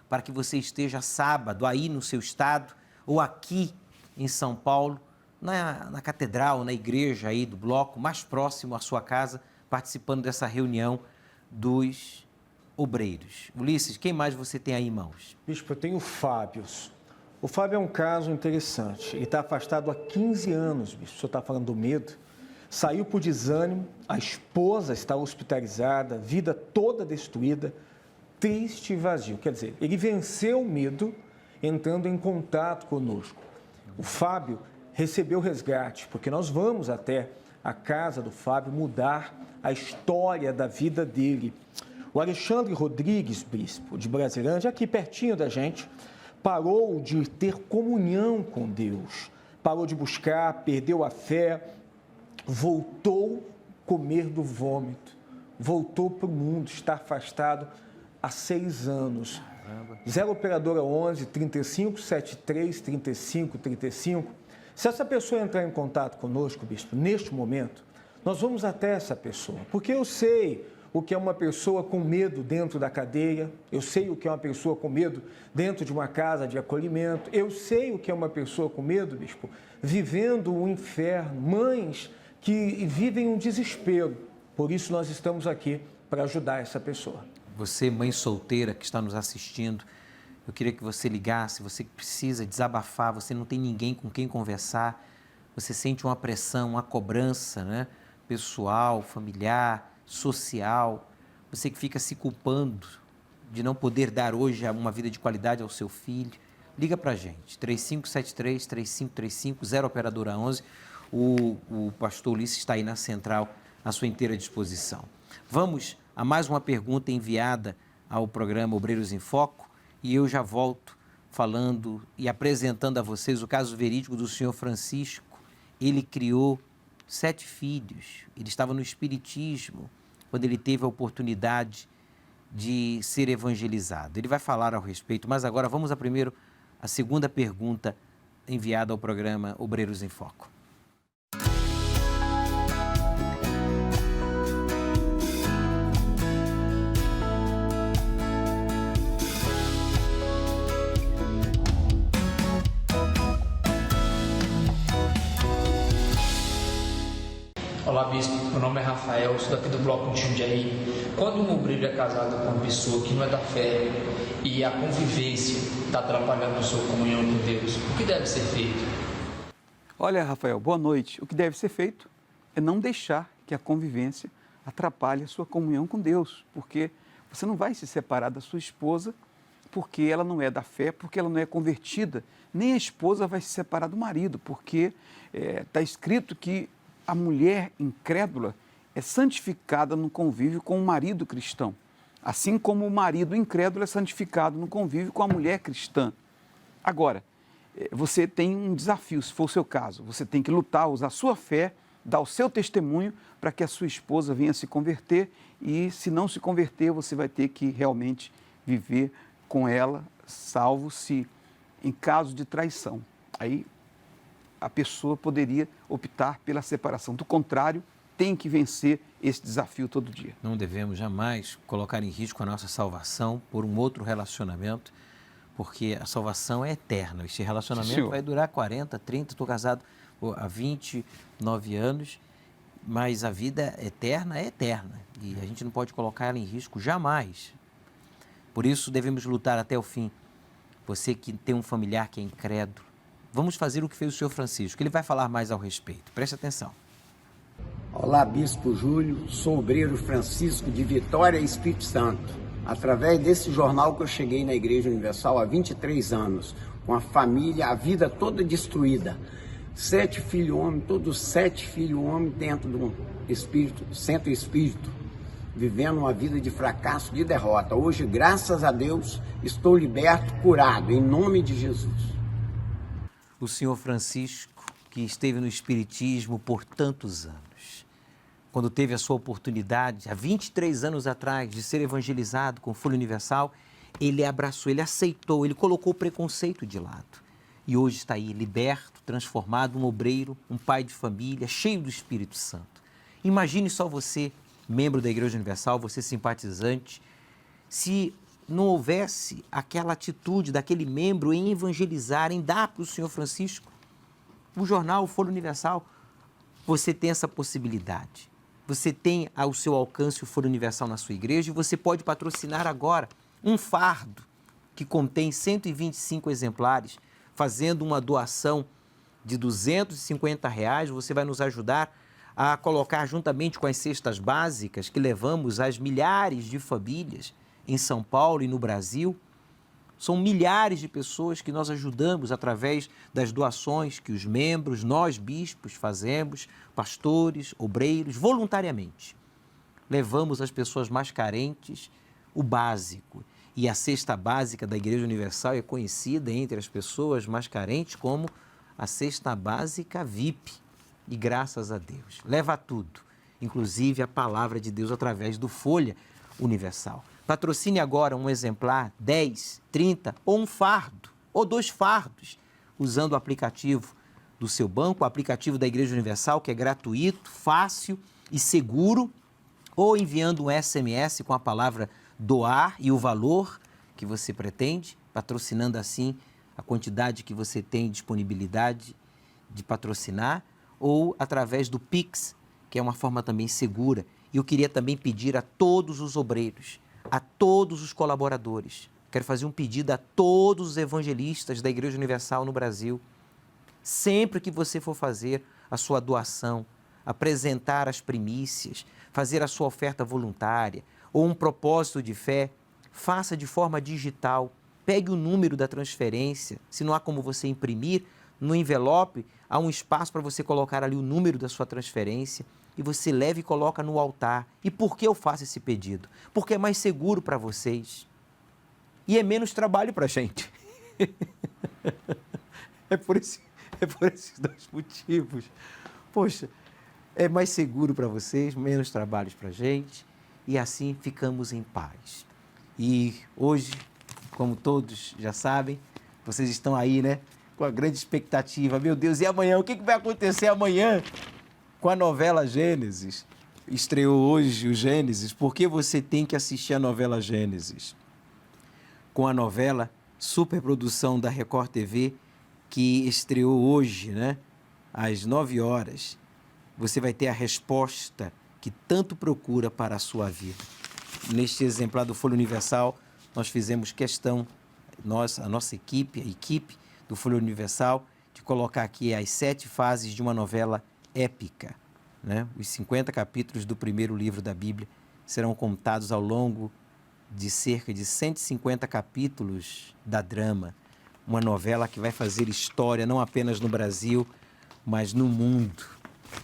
para que você esteja sábado aí no seu estado ou aqui em São Paulo, na catedral, na igreja aí do bloco, mais próximo à sua casa, participando dessa reunião dos obreiros. Ulisses, quem mais você tem aí em mãos? Bispo, eu tenho o Fábio. O Fábio é um caso interessante. Ele está afastado há 15 anos, bispo. O senhor está falando do medo. Saiu por desânimo, a esposa está hospitalizada, vida toda destruída, triste e vazio. Quer dizer, ele venceu o medo entrando em contato conosco. O Fábio recebeu resgate, porque nós vamos até a casa do Fábio mudar a história da vida dele. O Alexandre Rodrigues, bispo de Brasilândia, aqui pertinho da gente, parou de ter comunhão com Deus, parou de buscar, perdeu a fé, voltou a comer do vômito, voltou para o mundo, está afastado há 6 anos. 0 operadora 11 35 73 35 35. Se essa pessoa entrar em contato conosco, bispo, neste momento, nós vamos até essa pessoa, porque eu sei o que é uma pessoa com medo dentro da cadeia, eu sei o que é uma pessoa com medo dentro de uma casa de acolhimento, eu sei o que é uma pessoa com medo, bispo, vivendo um inferno, mães que vivem um desespero. Por isso nós estamos aqui para ajudar essa pessoa. Você, mãe solteira que está nos assistindo, eu queria que você ligasse, você precisa desabafar, você não tem ninguém com quem conversar, você sente uma pressão, uma cobrança, né? Pessoal, familiar, social, você que fica se culpando de não poder dar hoje uma vida de qualidade ao seu filho, liga para a gente, 3573-3535, 0 operadora 11, o pastor Ulisses está aí na central à sua inteira disposição. Vamos a mais uma pergunta enviada ao programa Obreiros em Foco e eu já volto falando e apresentando a vocês o caso verídico do senhor Francisco. Ele criou 7 filhos, ele estava no espiritismo quando ele teve a oportunidade de ser evangelizado. Ele vai falar ao respeito, mas agora vamos a segunda pergunta enviada ao programa Obreiros em Foco. Olá, bispo. Meu nome é Rafael, sou daqui do bloco de Jundiaí. Quando um obreiro é casado com uma pessoa que não é da fé e a convivência está atrapalhando a sua comunhão com Deus, o que deve ser feito? Olha, Rafael, boa noite. O que deve ser feito é não deixar que a convivência atrapalhe a sua comunhão com Deus, porque você não vai se separar da sua esposa porque ela não é da fé, porque ela não é convertida. Nem a esposa vai se separar do marido, porque está escrito que a mulher incrédula é santificada no convívio com o marido cristão, assim como o marido incrédulo é santificado no convívio com a mulher cristã. Agora, você tem um desafio, se for o seu caso, você tem que lutar, usar a sua fé, dar o seu testemunho para que a sua esposa venha se converter e, se não se converter, você vai ter que realmente viver com ela, salvo se em caso de traição. Aí a pessoa poderia optar pela separação. Do contrário, tem que vencer esse desafio todo dia. Não devemos jamais colocar em risco a nossa salvação por um outro relacionamento, porque a salvação é eterna. Esse relacionamento vai durar 40, 30, estou casado há 29 anos, mas a vida eterna é eterna e a gente não pode colocar ela em risco jamais. Por isso devemos lutar até o fim. Você que tem um familiar que é incrédulo, vamos fazer o que fez o senhor Francisco, ele vai falar mais ao respeito. Preste atenção. Olá, Bispo Júlio, sou obreiro Francisco de Vitória, Espírito Santo. Através desse jornal que eu cheguei na Igreja Universal há 23 anos, com a família, a vida toda destruída. 7 filhos homens, todos 7 filhos homens dentro de um centro espírito, vivendo uma vida de fracasso, de derrota. Hoje, graças a Deus, estou liberto, curado, em nome de Jesus. O senhor Francisco, que esteve no Espiritismo por tantos anos, quando teve a sua oportunidade, há 23 anos atrás, de ser evangelizado com Folha Universal, ele abraçou, ele aceitou, ele colocou o preconceito de lado. E hoje está aí, liberto, transformado, um obreiro, um pai de família, cheio do Espírito Santo. Imagine só você, membro da Igreja Universal, você simpatizante, se não houvesse aquela atitude daquele membro em evangelizar, em dar para o senhor Francisco o jornal, o Folha Universal. Você tem essa possibilidade. Você tem ao seu alcance o Folha Universal na sua igreja e você pode patrocinar agora um fardo que contém 125 exemplares, fazendo uma doação de R$ 250. Você vai nos ajudar a colocar juntamente com as cestas básicas que levamos às milhares de famílias em São Paulo e no Brasil. São milhares de pessoas que nós ajudamos através das doações que os membros, nós bispos, fazemos, pastores, obreiros, voluntariamente. Levamos às pessoas mais carentes o básico. E a cesta básica da Igreja Universal é conhecida entre as pessoas mais carentes como a cesta básica VIP. E graças a Deus, leva tudo, inclusive a palavra de Deus através do Folha Universal. Patrocine agora um exemplar, 10, 30 ou um fardo, ou 2 fardos, usando o aplicativo do seu banco, o aplicativo da Igreja Universal, que é gratuito, fácil e seguro, ou enviando um SMS com a palavra doar e o valor que você pretende, patrocinando assim a quantidade que você tem disponibilidade de patrocinar, ou através do Pix, que é uma forma também segura. E eu queria também pedir a todos os obreiros, a todos os colaboradores, quero fazer um pedido a todos os evangelistas da Igreja Universal no Brasil, sempre que você for fazer a sua doação, apresentar as primícias, fazer a sua oferta voluntária ou um propósito de fé, faça de forma digital, pegue o número da transferência, se não há como você imprimir, no envelope há um espaço para você colocar ali o número da sua transferência e você leva e coloca no altar. E por que eu faço esse pedido? Porque é mais seguro para vocês e é menos trabalho para a gente. É por esses 2 motivos. Poxa, é mais seguro para vocês, menos trabalhos para a gente e assim ficamos em paz. E hoje, como todos já sabem, vocês estão aí, né? Com a grande expectativa. Meu Deus, e amanhã? O que vai acontecer amanhã com a novela Gênesis? Estreou hoje o Gênesis. Por que você tem que assistir a novela Gênesis? Com a novela superprodução da Record TV, que estreou hoje, né? Às 9 horas. Você vai ter a resposta que tanto procura para a sua vida. Neste exemplar do Folha Universal, nós fizemos questão, a nossa equipe, a equipe do Folha Universal, de colocar aqui as 7 fases de uma novela épica, né? Os 50 capítulos do primeiro livro da Bíblia serão contados ao longo de cerca de 150 capítulos da Drama, uma novela que vai fazer história não apenas no Brasil, mas no mundo.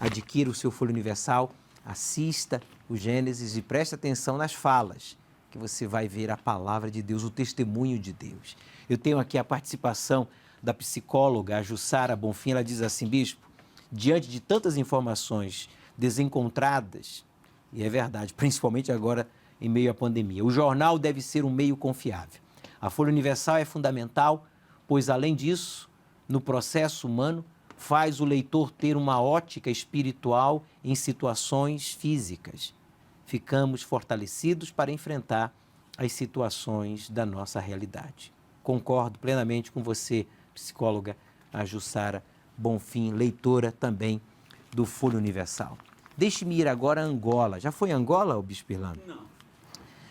Adquira o seu Folha Universal, assista o Gênesis e preste atenção nas falas, que você vai ver a palavra de Deus, o testemunho de Deus. Eu tenho aqui a participação da psicóloga, a Jussara Bonfim. Ela diz assim: bispo, diante de tantas informações desencontradas, e é verdade, principalmente agora em meio à pandemia, o jornal deve ser um meio confiável. A Folha Universal é fundamental, pois, além disso, no processo humano, faz o leitor ter uma ótica espiritual em situações físicas. Ficamos fortalecidos para enfrentar as situações da nossa realidade. Concordo plenamente com você, psicóloga, a Jussara Bonfim, leitora também do Folha Universal. Deixe-me ir agora a Angola. Já foi a Angola, o Bispo Irlando? Não.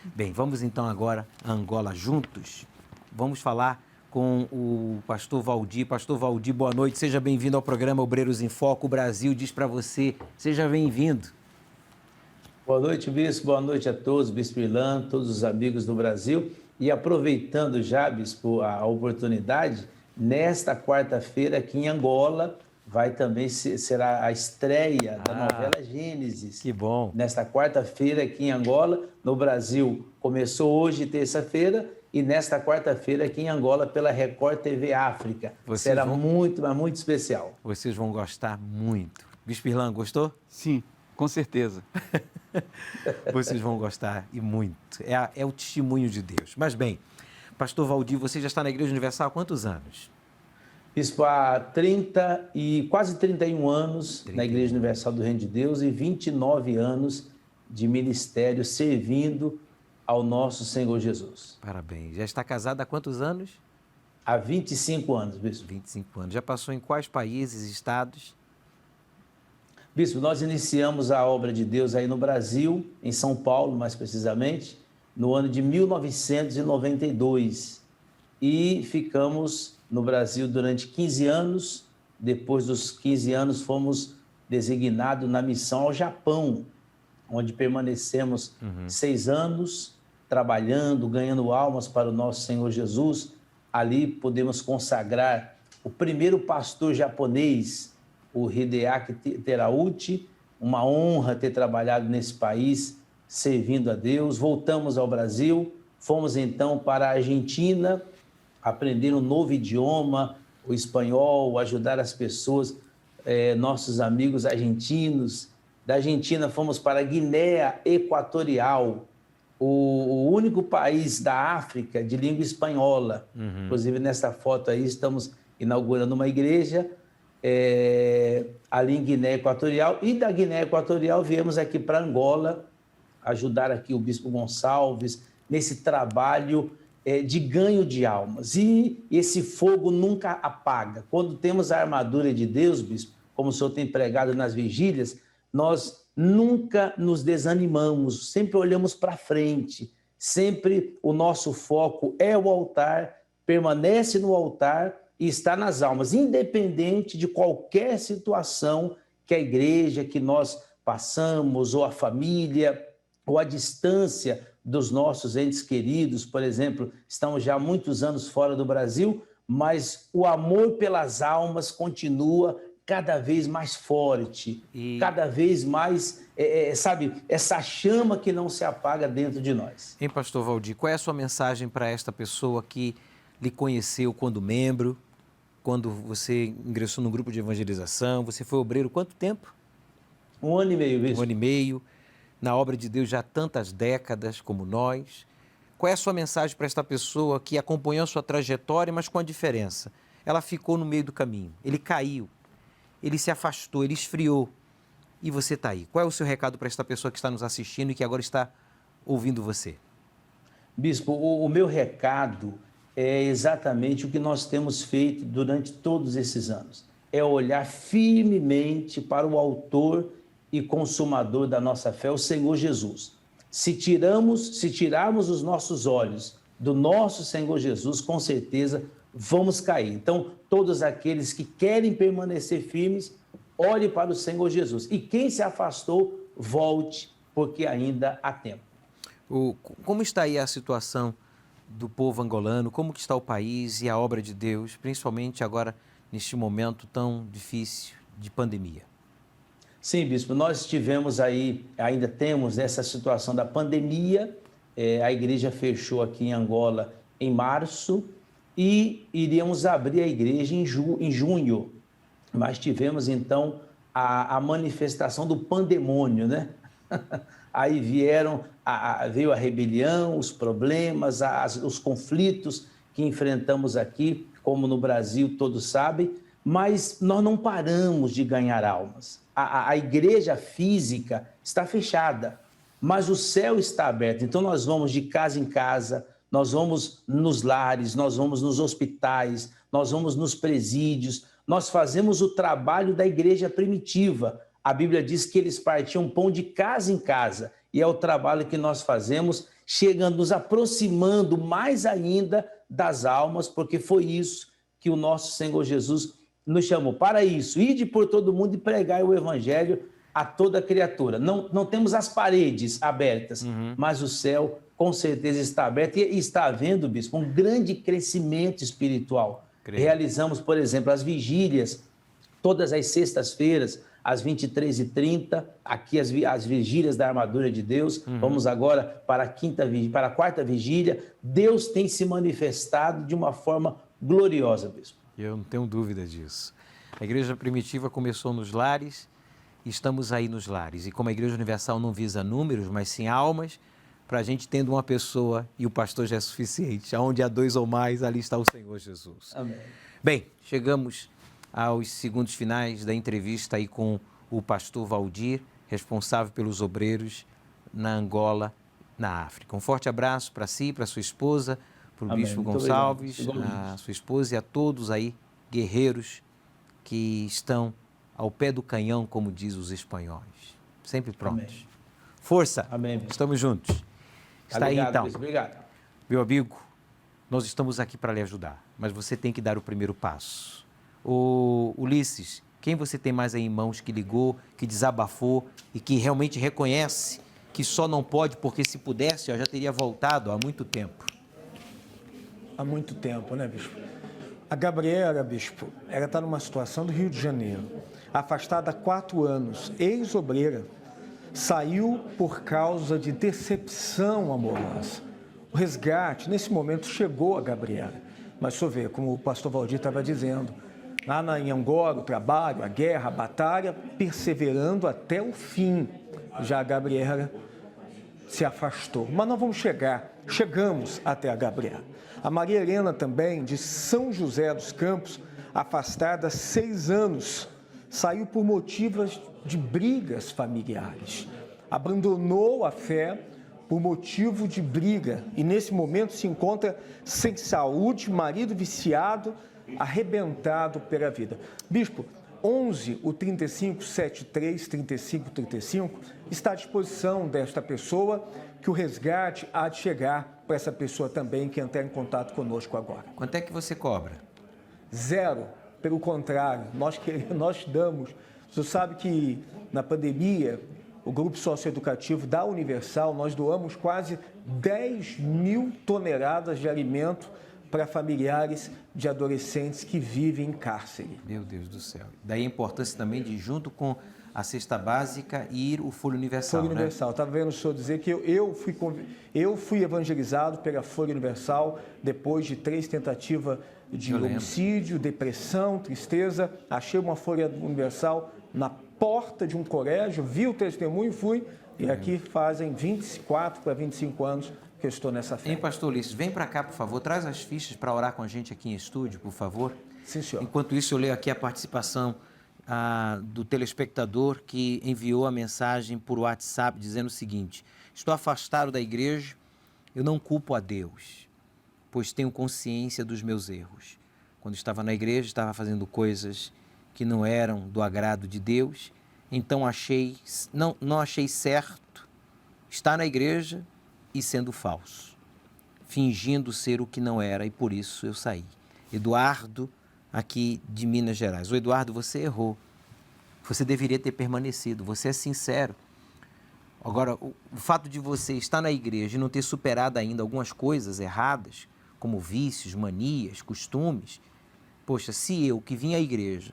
Bem, vamos então agora a Angola juntos. Vamos falar com o pastor Valdir. Pastor Valdir, boa noite. Seja bem-vindo ao programa Obreiros em Foco. O Brasil diz para você, seja bem-vindo. Boa noite, Bispo. Boa noite a todos, Bispo Irlando, todos os amigos do Brasil. E aproveitando já, Bispo, a oportunidade, nesta quarta-feira aqui em Angola, será a estreia da novela Gênesis. Que bom. Nesta quarta-feira aqui em Angola, no Brasil, começou hoje, terça-feira, e nesta quarta-feira aqui em Angola pela Record TV África. Será muito, mas muito especial. Vocês vão gostar muito. Bispo Irlando, gostou? Sim, com certeza. Vocês vão gostar e muito. É o testemunho de Deus. Mas bem, pastor Valdir, você já está na Igreja Universal há quantos anos? Bispo, há quase 31 anos na Igreja Universal do Reino de Deus e 29 anos de ministério servindo ao nosso Senhor Jesus. Parabéns. Já está casado há quantos anos? Há 25 anos, Bispo. 25 anos. Já passou em quais países, estados? Bispo, nós iniciamos a obra de Deus aí no Brasil, em São Paulo, mais precisamente, no ano de 1992. E ficamos no Brasil durante 15 anos. Depois dos 15 anos, fomos designados na missão ao Japão, onde permanecemos 6 anos, trabalhando, ganhando almas para o nosso Senhor Jesus. Ali podemos consagrar o primeiro pastor japonês, o Hideaki Terauchi. Uma honra ter trabalhado nesse país, servindo a Deus. Voltamos ao Brasil, fomos então para a Argentina, aprender um novo idioma, o espanhol, ajudar as pessoas, nossos amigos argentinos. Da Argentina fomos para a Guiné Equatorial, o único país da África de língua espanhola. Inclusive, nessa foto aí, estamos inaugurando uma igreja ali em Guiné Equatorial. E da Guiné Equatorial viemos aqui para Angola, ajudar aqui o Bispo Gonçalves nesse trabalho de ganho de almas. E esse fogo nunca apaga. Quando temos a armadura de Deus, Bispo, como o senhor tem pregado nas vigílias, nós nunca nos desanimamos, sempre olhamos para frente, sempre o nosso foco é o altar, permanece no altar e está nas almas, independente de qualquer situação que a igreja, que nós passamos, ou a família, ou a distância dos nossos entes queridos. Por exemplo, estamos já há muitos anos fora do Brasil, mas o amor pelas almas continua cada vez mais forte, cada vez mais, essa chama que não se apaga dentro de nós. Hein, pastor Valdir, qual é a sua mensagem para esta pessoa que lhe conheceu quando membro, quando você ingressou no grupo de evangelização? Você foi obreiro quanto tempo? 1 ano e meio, Bispo. 1 ano e meio, na obra de Deus já há tantas décadas como nós. Qual é a sua mensagem para esta pessoa que acompanhou a sua trajetória, mas com a diferença? Ela ficou no meio do caminho, ele caiu, ele se afastou, ele esfriou, e você está aí. Qual é o seu recado para esta pessoa que está nos assistindo e que agora está ouvindo você? Bispo, o meu recado é exatamente o que nós temos feito durante todos esses anos. É olhar firmemente para o autor e consumador da nossa fé, o Senhor Jesus. Se tirarmos os nossos olhos do nosso Senhor Jesus, com certeza vamos cair. Então, todos aqueles que querem permanecer firmes, olhe para o Senhor Jesus. E quem se afastou, volte, porque ainda há tempo. Como está aí a situação do povo angolano? Como que está o país e a obra de Deus, principalmente agora neste momento tão difícil de pandemia? Sim, bispo, nós tivemos aí, ainda temos essa situação da pandemia. A igreja fechou aqui em Angola em março e iríamos abrir a igreja em junho. Mas tivemos então a manifestação do pandemônio, né? Aí veio a rebelião, os problemas, os conflitos que enfrentamos aqui, como no Brasil todos sabem, mas nós não paramos de ganhar almas. A igreja física está fechada, mas o céu está aberto. Então nós vamos de casa em casa, nós vamos nos lares, nós vamos nos hospitais, nós vamos nos presídios, nós fazemos o trabalho da igreja primitiva. A Bíblia diz que eles partiam pão de casa em casa, e é o trabalho que nós fazemos, chegando, nos aproximando mais ainda das almas, porque foi isso que o nosso Senhor Jesus nos chamou. Para isso, ide por todo mundo e pregai o evangelho a toda criatura. Não temos as paredes abertas, mas o céu com certeza está aberto e está havendo, bispo, um grande crescimento espiritual. Creio. Realizamos, por exemplo, as vigílias, todas as sextas-feiras, às 23h30, aqui as vigílias da armadura de Deus. Vamos agora para a quarta vigília. Deus tem se manifestado de uma forma gloriosa, bispo. Eu não tenho dúvida disso. A igreja primitiva começou nos lares, estamos aí nos lares. E como a Igreja Universal não visa números, mas sim almas, para a gente tendo uma pessoa e o pastor já é suficiente. Onde há 2 ou mais, ali está o Senhor Jesus. Amém. Bem, chegamos aos segundos finais da entrevista aí com o pastor Valdir, responsável pelos obreiros na Angola, na África. Um forte abraço para si, para sua esposa, para o Bispo Gonçalves, a sua esposa e a todos aí, guerreiros que estão ao pé do canhão, como diz os espanhóis, sempre prontos. Amém. Força! Amém. Estamos juntos. Está obrigado, aí então. Bispo. Obrigado. Meu amigo, nós estamos aqui para lhe ajudar, mas você tem que dar o primeiro passo. Ulisses, quem você tem mais aí em mãos que ligou, que desabafou e que realmente reconhece que só não pode porque se pudesse, já teria voltado há muito tempo? Há muito tempo, né, bispo? A Gabriela, bispo, ela está numa situação do Rio de Janeiro, afastada há 4 anos, ex-obreira, saiu por causa de decepção amorosa. O resgate, nesse momento, chegou a Gabriela. Mas, deixa eu ver, como o pastor Valdir estava dizendo, lá em Angola, o trabalho, a guerra, a batalha, perseverando até o fim. Já a Gabriela se afastou. Mas nós vamos chegamos até a Gabriela. A Maria Helena também, de São José dos Campos, afastada há 6 anos, saiu por motivos de brigas familiares. Abandonou a fé por motivo de briga e nesse momento se encontra sem saúde, marido viciado, arrebentado pela vida. Bispo, 11 o 35 73 35 35 está à disposição desta pessoa, que o resgate há de chegar para essa pessoa também que entrar em contato conosco agora. Quanto é que você cobra? 0, pelo contrário, nós damos. Você sabe que na pandemia, o grupo socioeducativo da Universal, nós doamos quase 10.000 toneladas de alimento para familiares de adolescentes que vivem em cárcere. Meu Deus do céu. Daí a importância também de, junto com a cesta básica, ir o Folha Universal, Folha Universal. Estava vendo o senhor dizer que eu fui evangelizado pela Folha Universal depois de 3 tentativas de homicídio, depressão, tristeza. Achei uma Folha Universal na porta de um colégio, vi o testemunho e fui. E aqui fazem 24 para 25 anos que eu estou nessa fé. Hein, pastor Ulisses, vem para cá, por favor, traz as fichas para orar com a gente aqui em estúdio, por favor. Sim, senhor. Enquanto isso, eu leio aqui a participação do telespectador que enviou a mensagem por WhatsApp dizendo o seguinte: estou afastado da igreja, eu não culpo a Deus, pois tenho consciência dos meus erros. Quando estava na igreja, estava fazendo coisas que não eram do agrado de Deus, então não achei certo estar na igreja e sendo falso, fingindo ser o que não era, e por isso eu saí. Eduardo, aqui de Minas Gerais. O Eduardo, você errou. Você deveria ter permanecido. Você é sincero. Agora, o fato de você estar na igreja e não ter superado ainda algumas coisas erradas, como vícios, manias, costumes, poxa, se eu que vim à igreja,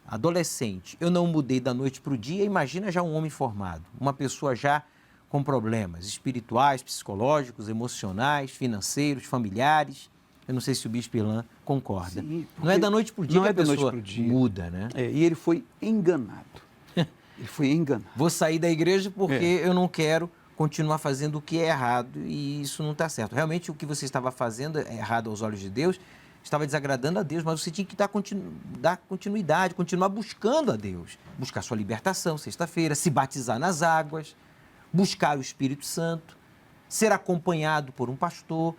adolescente, eu não mudei da noite para o dia, imagina já um homem formado, uma pessoa já com problemas espirituais, psicológicos, emocionais, financeiros, familiares. Eu não sei se o bispo Ilan concorda. Sim, não é da noite para o dia que a pessoa muda, né? E ele foi enganado. Ele foi enganado. Vou sair da igreja porque eu não quero continuar fazendo o que é errado e isso não está certo. Realmente o que você estava fazendo é errado aos olhos de Deus, estava desagradando a Deus, mas você tinha que dar continuidade, continuar buscando a Deus. Buscar sua libertação, sexta-feira, se batizar nas águas, buscar o Espírito Santo, ser acompanhado por um pastor,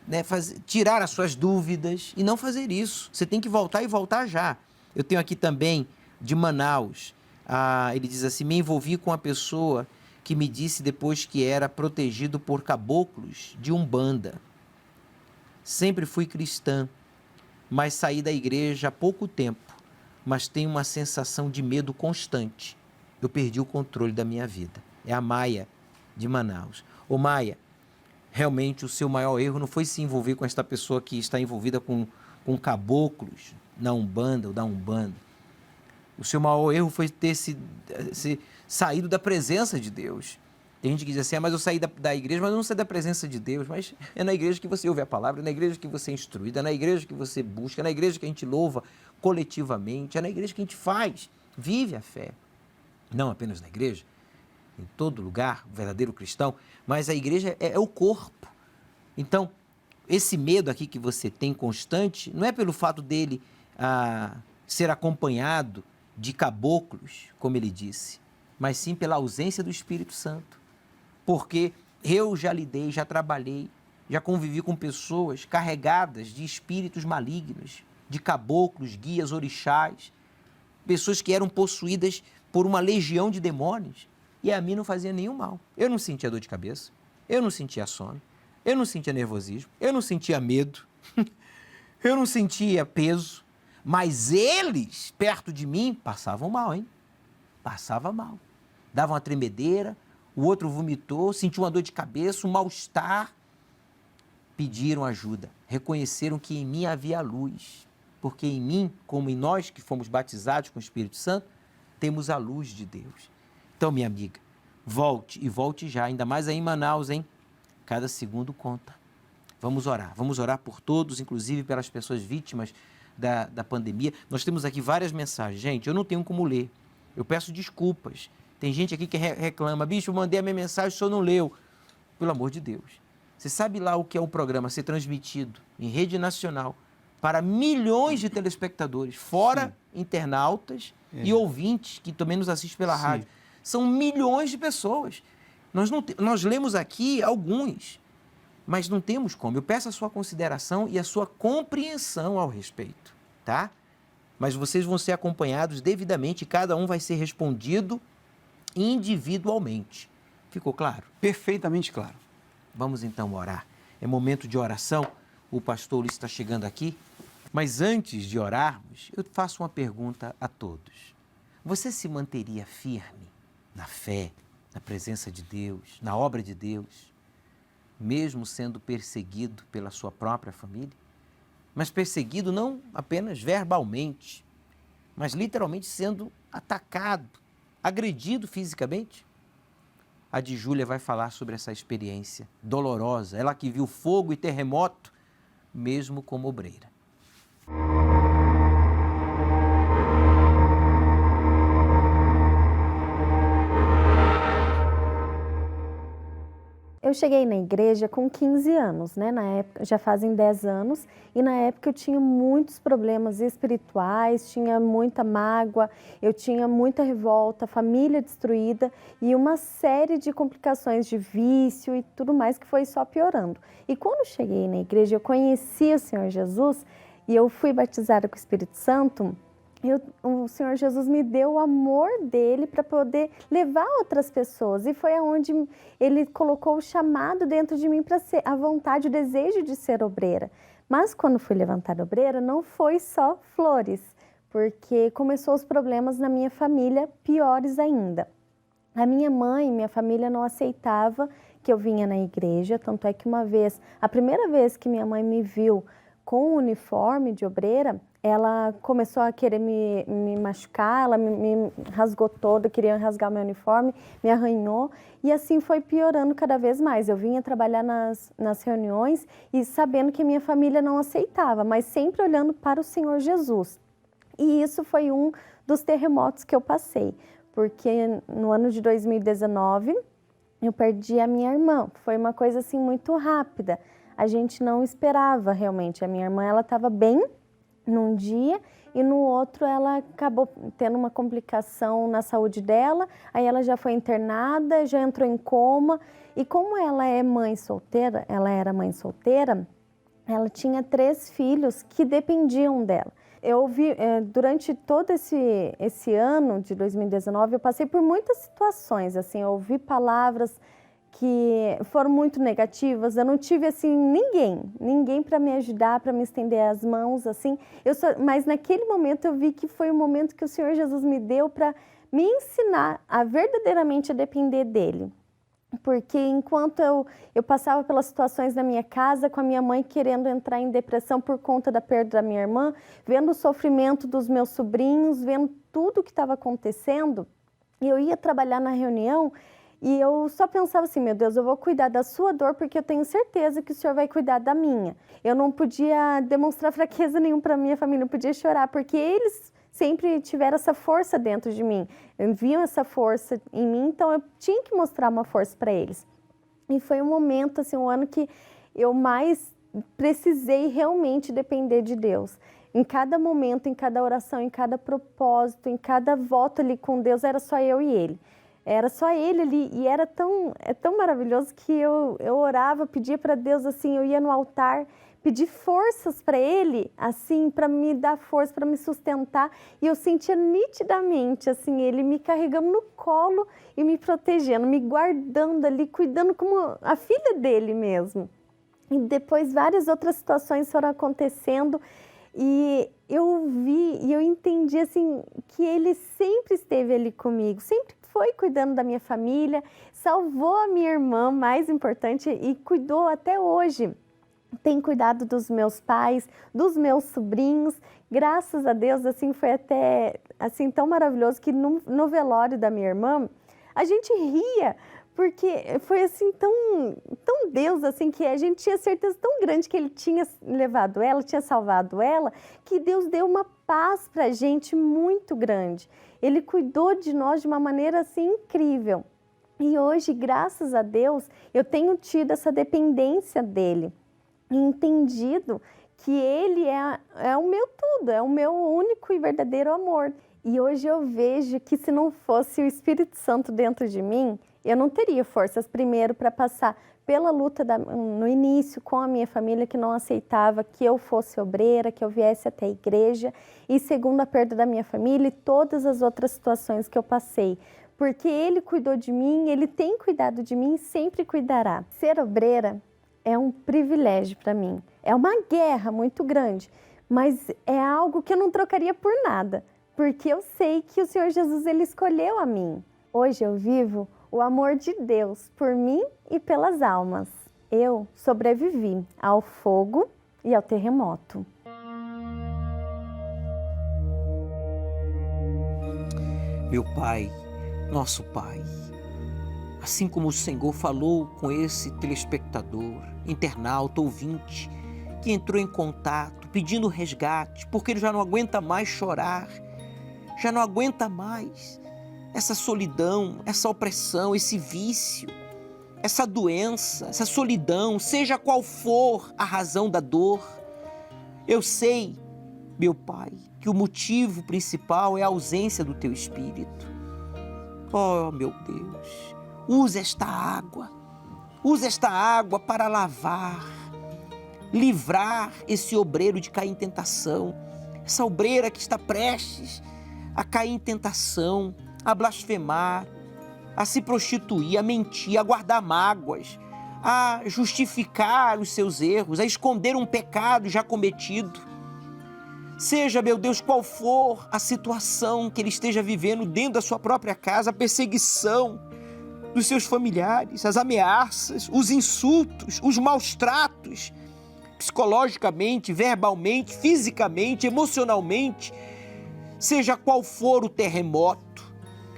né, tirar as suas dúvidas e não fazer isso. Você tem que voltar e voltar já. Eu tenho aqui também, de Manaus, ele diz assim, me envolvi com uma pessoa que me disse depois que era protegido por caboclos de Umbanda. Sempre fui cristã, mas saí da igreja há pouco tempo, mas tenho uma sensação de medo constante. Eu perdi o controle da minha vida. É a Maia, de Manaus. Ô Maia, realmente o seu maior erro não foi se envolver com esta pessoa que está envolvida com caboclos na Umbanda ou da Umbanda. O seu maior erro foi ter saído da presença de Deus. Tem gente que diz assim, mas eu saí da igreja, mas eu não saí da presença de Deus. Mas é na igreja que você ouve a palavra, é na igreja que você é instruído, é na igreja que você busca, é na igreja que a gente louva coletivamente, é na igreja que a gente vive a fé. Não apenas na igreja, em todo lugar, o verdadeiro cristão, mas a igreja é o corpo. Então, esse medo aqui que você tem constante, não é pelo fato dele ser acompanhado de caboclos, como ele disse, mas sim pela ausência do Espírito Santo. Porque eu já lidei, já trabalhei, já convivi com pessoas carregadas de espíritos malignos, de caboclos, guias, orixás, pessoas que eram possuídas por uma legião de demônios, e a mim não fazia nenhum mal. Eu não sentia dor de cabeça, eu não sentia sono, eu não sentia nervosismo, eu não sentia medo, eu não sentia peso, mas eles, perto de mim, passavam mal, hein? Passava mal. Dava uma tremedeira, o outro vomitou, sentiu uma dor de cabeça, um mal-estar. Pediram ajuda, reconheceram que em mim havia luz, porque em mim, como em nós que fomos batizados com o Espírito Santo, temos a luz de Deus. Então, minha amiga, volte e volte já, ainda mais aí em Manaus, hein? Cada segundo conta. Vamos orar por todos, inclusive pelas pessoas vítimas da pandemia. Nós temos aqui várias mensagens. Gente, eu não tenho como ler. Eu peço desculpas. Tem gente aqui que reclama, bicho, eu mandei a minha mensagem, o senhor não leu. Pelo amor de Deus. Você sabe lá o que é um programa ser transmitido em rede nacional para milhões de telespectadores, fora internautas e ouvintes que também nos assistem pela rádio. São milhões de pessoas. Nós lemos aqui alguns, mas não temos como. Eu peço a sua consideração e a sua compreensão ao respeito, tá? Mas vocês vão ser acompanhados devidamente e cada um vai ser respondido individualmente. Ficou claro? Perfeitamente claro. Vamos então orar. É momento de oração. O pastor Ulisses está chegando aqui. Mas antes de orarmos, eu faço uma pergunta a todos. Você se manteria firme na fé, na presença de Deus, na obra de Deus, mesmo sendo perseguido pela sua própria família? Mas perseguido não apenas verbalmente, mas literalmente sendo atacado, agredido fisicamente? A de Júlia vai falar sobre essa experiência dolorosa, ela que viu fogo e terremoto, mesmo como obreira. Eu cheguei na igreja com 15 anos, né? Na época, já fazem 10 anos, e na época eu tinha muitos problemas espirituais, tinha muita mágoa, eu tinha muita revolta, família destruída e uma série de complicações de vício e tudo mais que foi só piorando. E quando cheguei na igreja, eu conheci o Senhor Jesus e eu fui batizada com o Espírito Santo. O Senhor Jesus me deu o amor dele para poder levar outras pessoas e foi aonde ele colocou o chamado dentro de mim para ser a vontade, o desejo de ser obreira. Mas quando fui levantada obreira, não foi só flores, porque começou os problemas na minha família, piores ainda. A minha mãe, minha família não aceitava que eu vinha na igreja, tanto é que uma vez, a primeira vez que minha mãe me viu com o uniforme de obreira, ela começou a querer me machucar, ela me rasgou toda, queria rasgar meu uniforme, me arranhou, e assim foi piorando cada vez mais. Eu vinha trabalhar nas reuniões e sabendo que minha família não aceitava, mas sempre olhando para o Senhor Jesus. E isso foi um dos terremotos que eu passei, porque no ano de 2019 eu perdi a minha irmã. Foi uma coisa assim muito rápida, a gente não esperava realmente. A minha irmã, ela estava bem num dia e no outro ela acabou tendo uma complicação na saúde dela, aí ela já foi internada, já entrou em coma, e como ela é mãe solteira, ela era mãe solteira, ela tinha 3 filhos que dependiam dela. Eu ouvi, durante todo esse ano de 2019, eu passei por muitas situações, assim, eu ouvi palavras que foram muito negativas, eu não tive, assim, ninguém para me ajudar, para me estender as mãos, assim, mas naquele momento eu vi que foi o momento que o Senhor Jesus me deu para me ensinar a verdadeiramente a depender dEle. Porque enquanto eu passava pelas situações da minha casa, com a minha mãe querendo entrar em depressão por conta da perda da minha irmã, vendo o sofrimento dos meus sobrinhos, vendo tudo o que estava acontecendo, eu ia trabalhar na reunião e eu só pensava assim, meu Deus, eu vou cuidar da sua dor porque eu tenho certeza que o Senhor vai cuidar da minha. Eu não podia demonstrar fraqueza nenhuma para minha família, não podia chorar, porque eles sempre tiveram essa força dentro de mim, viam essa força em mim, então eu tinha que mostrar uma força para eles. E foi um momento, assim, um ano que eu mais precisei realmente depender de Deus. Em cada momento, em cada oração, em cada propósito, em cada voto ali com Deus, era só eu e Ele. Era só Ele ali, e era tão maravilhoso que eu orava, pedia para Deus, assim, eu ia no altar, pedir forças para Ele, assim, para me dar força, para me sustentar, e eu sentia nitidamente, assim, Ele me carregando no colo e me protegendo, me guardando ali, cuidando como a filha dele mesmo. E depois várias outras situações foram acontecendo, e eu vi e eu entendi, assim, que Ele sempre esteve ali comigo, sempre foi cuidando da minha família, salvou a minha irmã, mais importante, e cuidou até hoje. Tem cuidado dos meus pais, dos meus sobrinhos. Graças a Deus, assim, foi até assim, tão maravilhoso que no velório da minha irmã, a gente ria, porque foi assim tão Deus, assim, que a gente tinha certeza tão grande que Ele tinha levado ela, tinha salvado ela, que Deus deu uma paz para a gente muito grande. Ele cuidou de nós de uma maneira assim incrível. E hoje, graças a Deus, eu tenho tido essa dependência dEle, e entendido que Ele é o meu tudo, é o meu único e verdadeiro amor. E hoje eu vejo que se não fosse o Espírito Santo dentro de mim, eu não teria forças, primeiro, para passar pela luta no início com a minha família, que não aceitava que eu fosse obreira, que eu viesse até a igreja, e segundo, a perda da minha família e todas as outras situações que eu passei. Porque Ele cuidou de mim, Ele tem cuidado de mim e sempre cuidará. Ser obreira é um privilégio para mim, é uma guerra muito grande, mas é algo que eu não trocaria por nada, porque eu sei que o Senhor Jesus, Ele escolheu a mim. Hoje eu vivo o amor de Deus por mim e pelas almas. Eu sobrevivi ao fogo e ao terremoto. Meu Pai, nosso Pai, assim como o Senhor falou com esse telespectador, internauta, ouvinte, que entrou em contato pedindo resgate, porque ele já não aguenta mais chorar, já não aguenta mais essa solidão, essa opressão, esse vício, essa doença, essa solidão, seja qual for a razão da dor. Eu sei, meu Pai, que o motivo principal é a ausência do Teu Espírito. Oh, meu Deus, usa esta água para lavar, livrar esse obreiro de cair em tentação, essa obreira que está prestes a cair em tentação, a blasfemar, a se prostituir, a mentir, a guardar mágoas, a justificar os seus erros, a esconder um pecado já cometido. Seja, meu Deus, qual for a situação que ele esteja vivendo dentro da sua própria casa, a perseguição dos seus familiares, as ameaças, os insultos, os maus tratos, psicologicamente, verbalmente, fisicamente, emocionalmente, seja qual for o terremoto,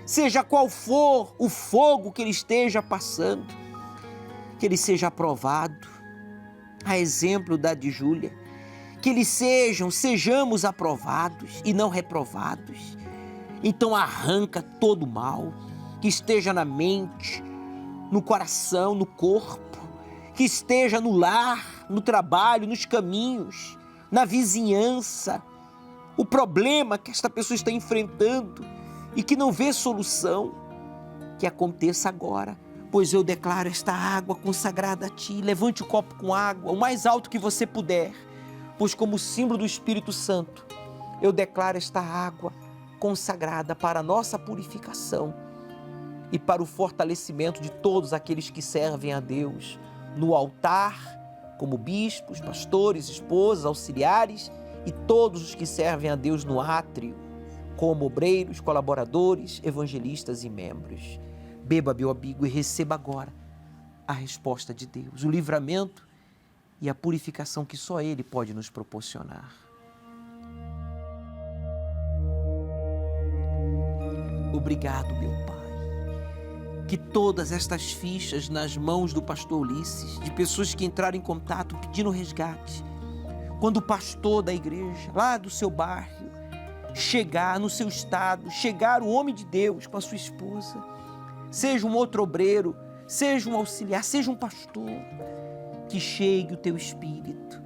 seja qual for o fogo que ele esteja passando, que ele seja aprovado, a exemplo da de Júlia, que eles sejamos aprovados e não reprovados. Então arranca todo o mal que esteja na mente, no coração, no corpo, que esteja no lar, no trabalho, nos caminhos, na vizinhança, o problema que esta pessoa está enfrentando e que não vê solução, que aconteça agora, pois eu declaro esta água consagrada a Ti. Levante o copo com água, o mais alto que você puder, pois como símbolo do Espírito Santo, eu declaro esta água consagrada para a nossa purificação e para o fortalecimento de todos aqueles que servem a Deus no altar, como bispos, pastores, esposas, auxiliares e todos os que servem a Deus no átrio, como obreiros, colaboradores, evangelistas e membros. Beba, meu amigo, e receba agora a resposta de Deus, o livramento e a purificação que só Ele pode nos proporcionar. Obrigado, meu Pai, que todas estas fichas nas mãos do pastor Ulisses, de pessoas que entraram em contato pedindo resgate, quando o pastor da igreja, lá do seu bairro, chegar no seu estado, chegar o homem de Deus com a sua esposa, seja um outro obreiro, seja um auxiliar, seja um pastor, que chegue o teu Espírito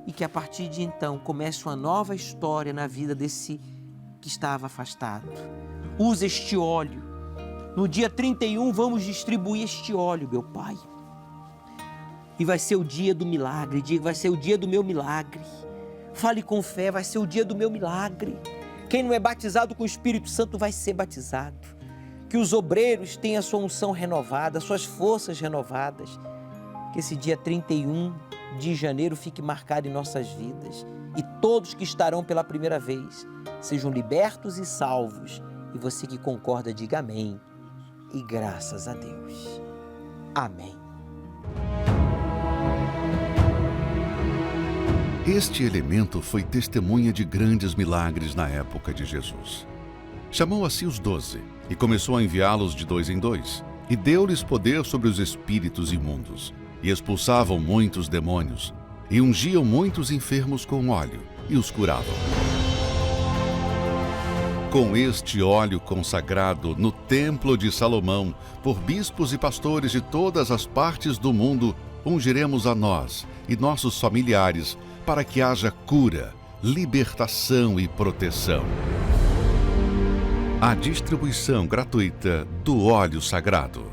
e que a partir de então comece uma nova história na vida desse que estava afastado. Usa este óleo. No dia 31 vamos distribuir este óleo, meu Pai. E vai ser o dia do milagre, vai ser o dia do meu milagre. Fale com fé, vai ser o dia do meu milagre. Quem não é batizado com o Espírito Santo vai ser batizado. Que os obreiros tenham a sua unção renovada, suas forças renovadas. Que esse dia 31 de janeiro fique marcado em nossas vidas e todos que estarão pela primeira vez sejam libertos e salvos. E você que concorda, diga amém e graças a Deus. Amém. Este elemento foi testemunha de grandes milagres na época de Jesus. Chamou a si os 12 e começou a enviá-los de 2 em 2 e deu-lhes poder sobre os espíritos imundos. E expulsavam muitos demônios, e ungiam muitos enfermos com óleo, e os curavam. Com este óleo consagrado no Templo de Salomão, por bispos e pastores de todas as partes do mundo, ungiremos a nós e nossos familiares, para que haja cura, libertação e proteção. A distribuição gratuita do óleo sagrado.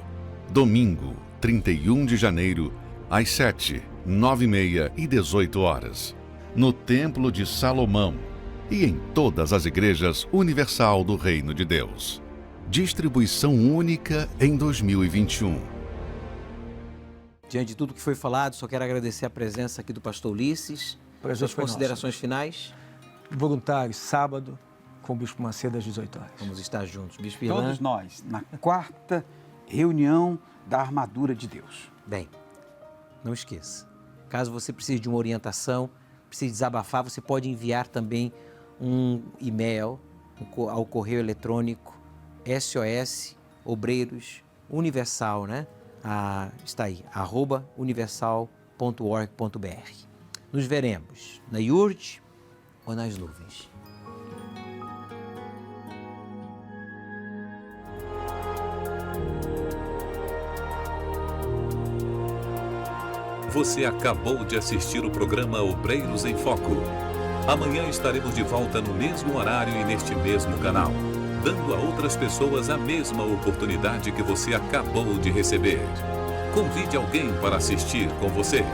Domingo, 31 de janeiro, às 7, 9h30 e 18 horas, no Templo de Salomão e em todas as igrejas universal do Reino de Deus. Distribuição única em 2021. Diante de tudo que foi falado, só quero agradecer a presença aqui do pastor Ulisses. Suas considerações finais? Voluntário, sábado, com o Bispo Macedo às 18 horas. Vamos estar juntos. Bispo Ilan. Todos nós, na 4ª reunião da Armadura de Deus. Bem, não esqueça, caso você precise de uma orientação, precise desabafar, você pode enviar também um e-mail ao correio eletrônico SOS Obreiros Universal, né? Está aí, @universal.org.br. Nos veremos na IURD ou nas nuvens. Você acabou de assistir o programa Obreiros em Foco. Amanhã estaremos de volta no mesmo horário e neste mesmo canal, dando a outras pessoas a mesma oportunidade que você acabou de receber. Convide alguém para assistir com você.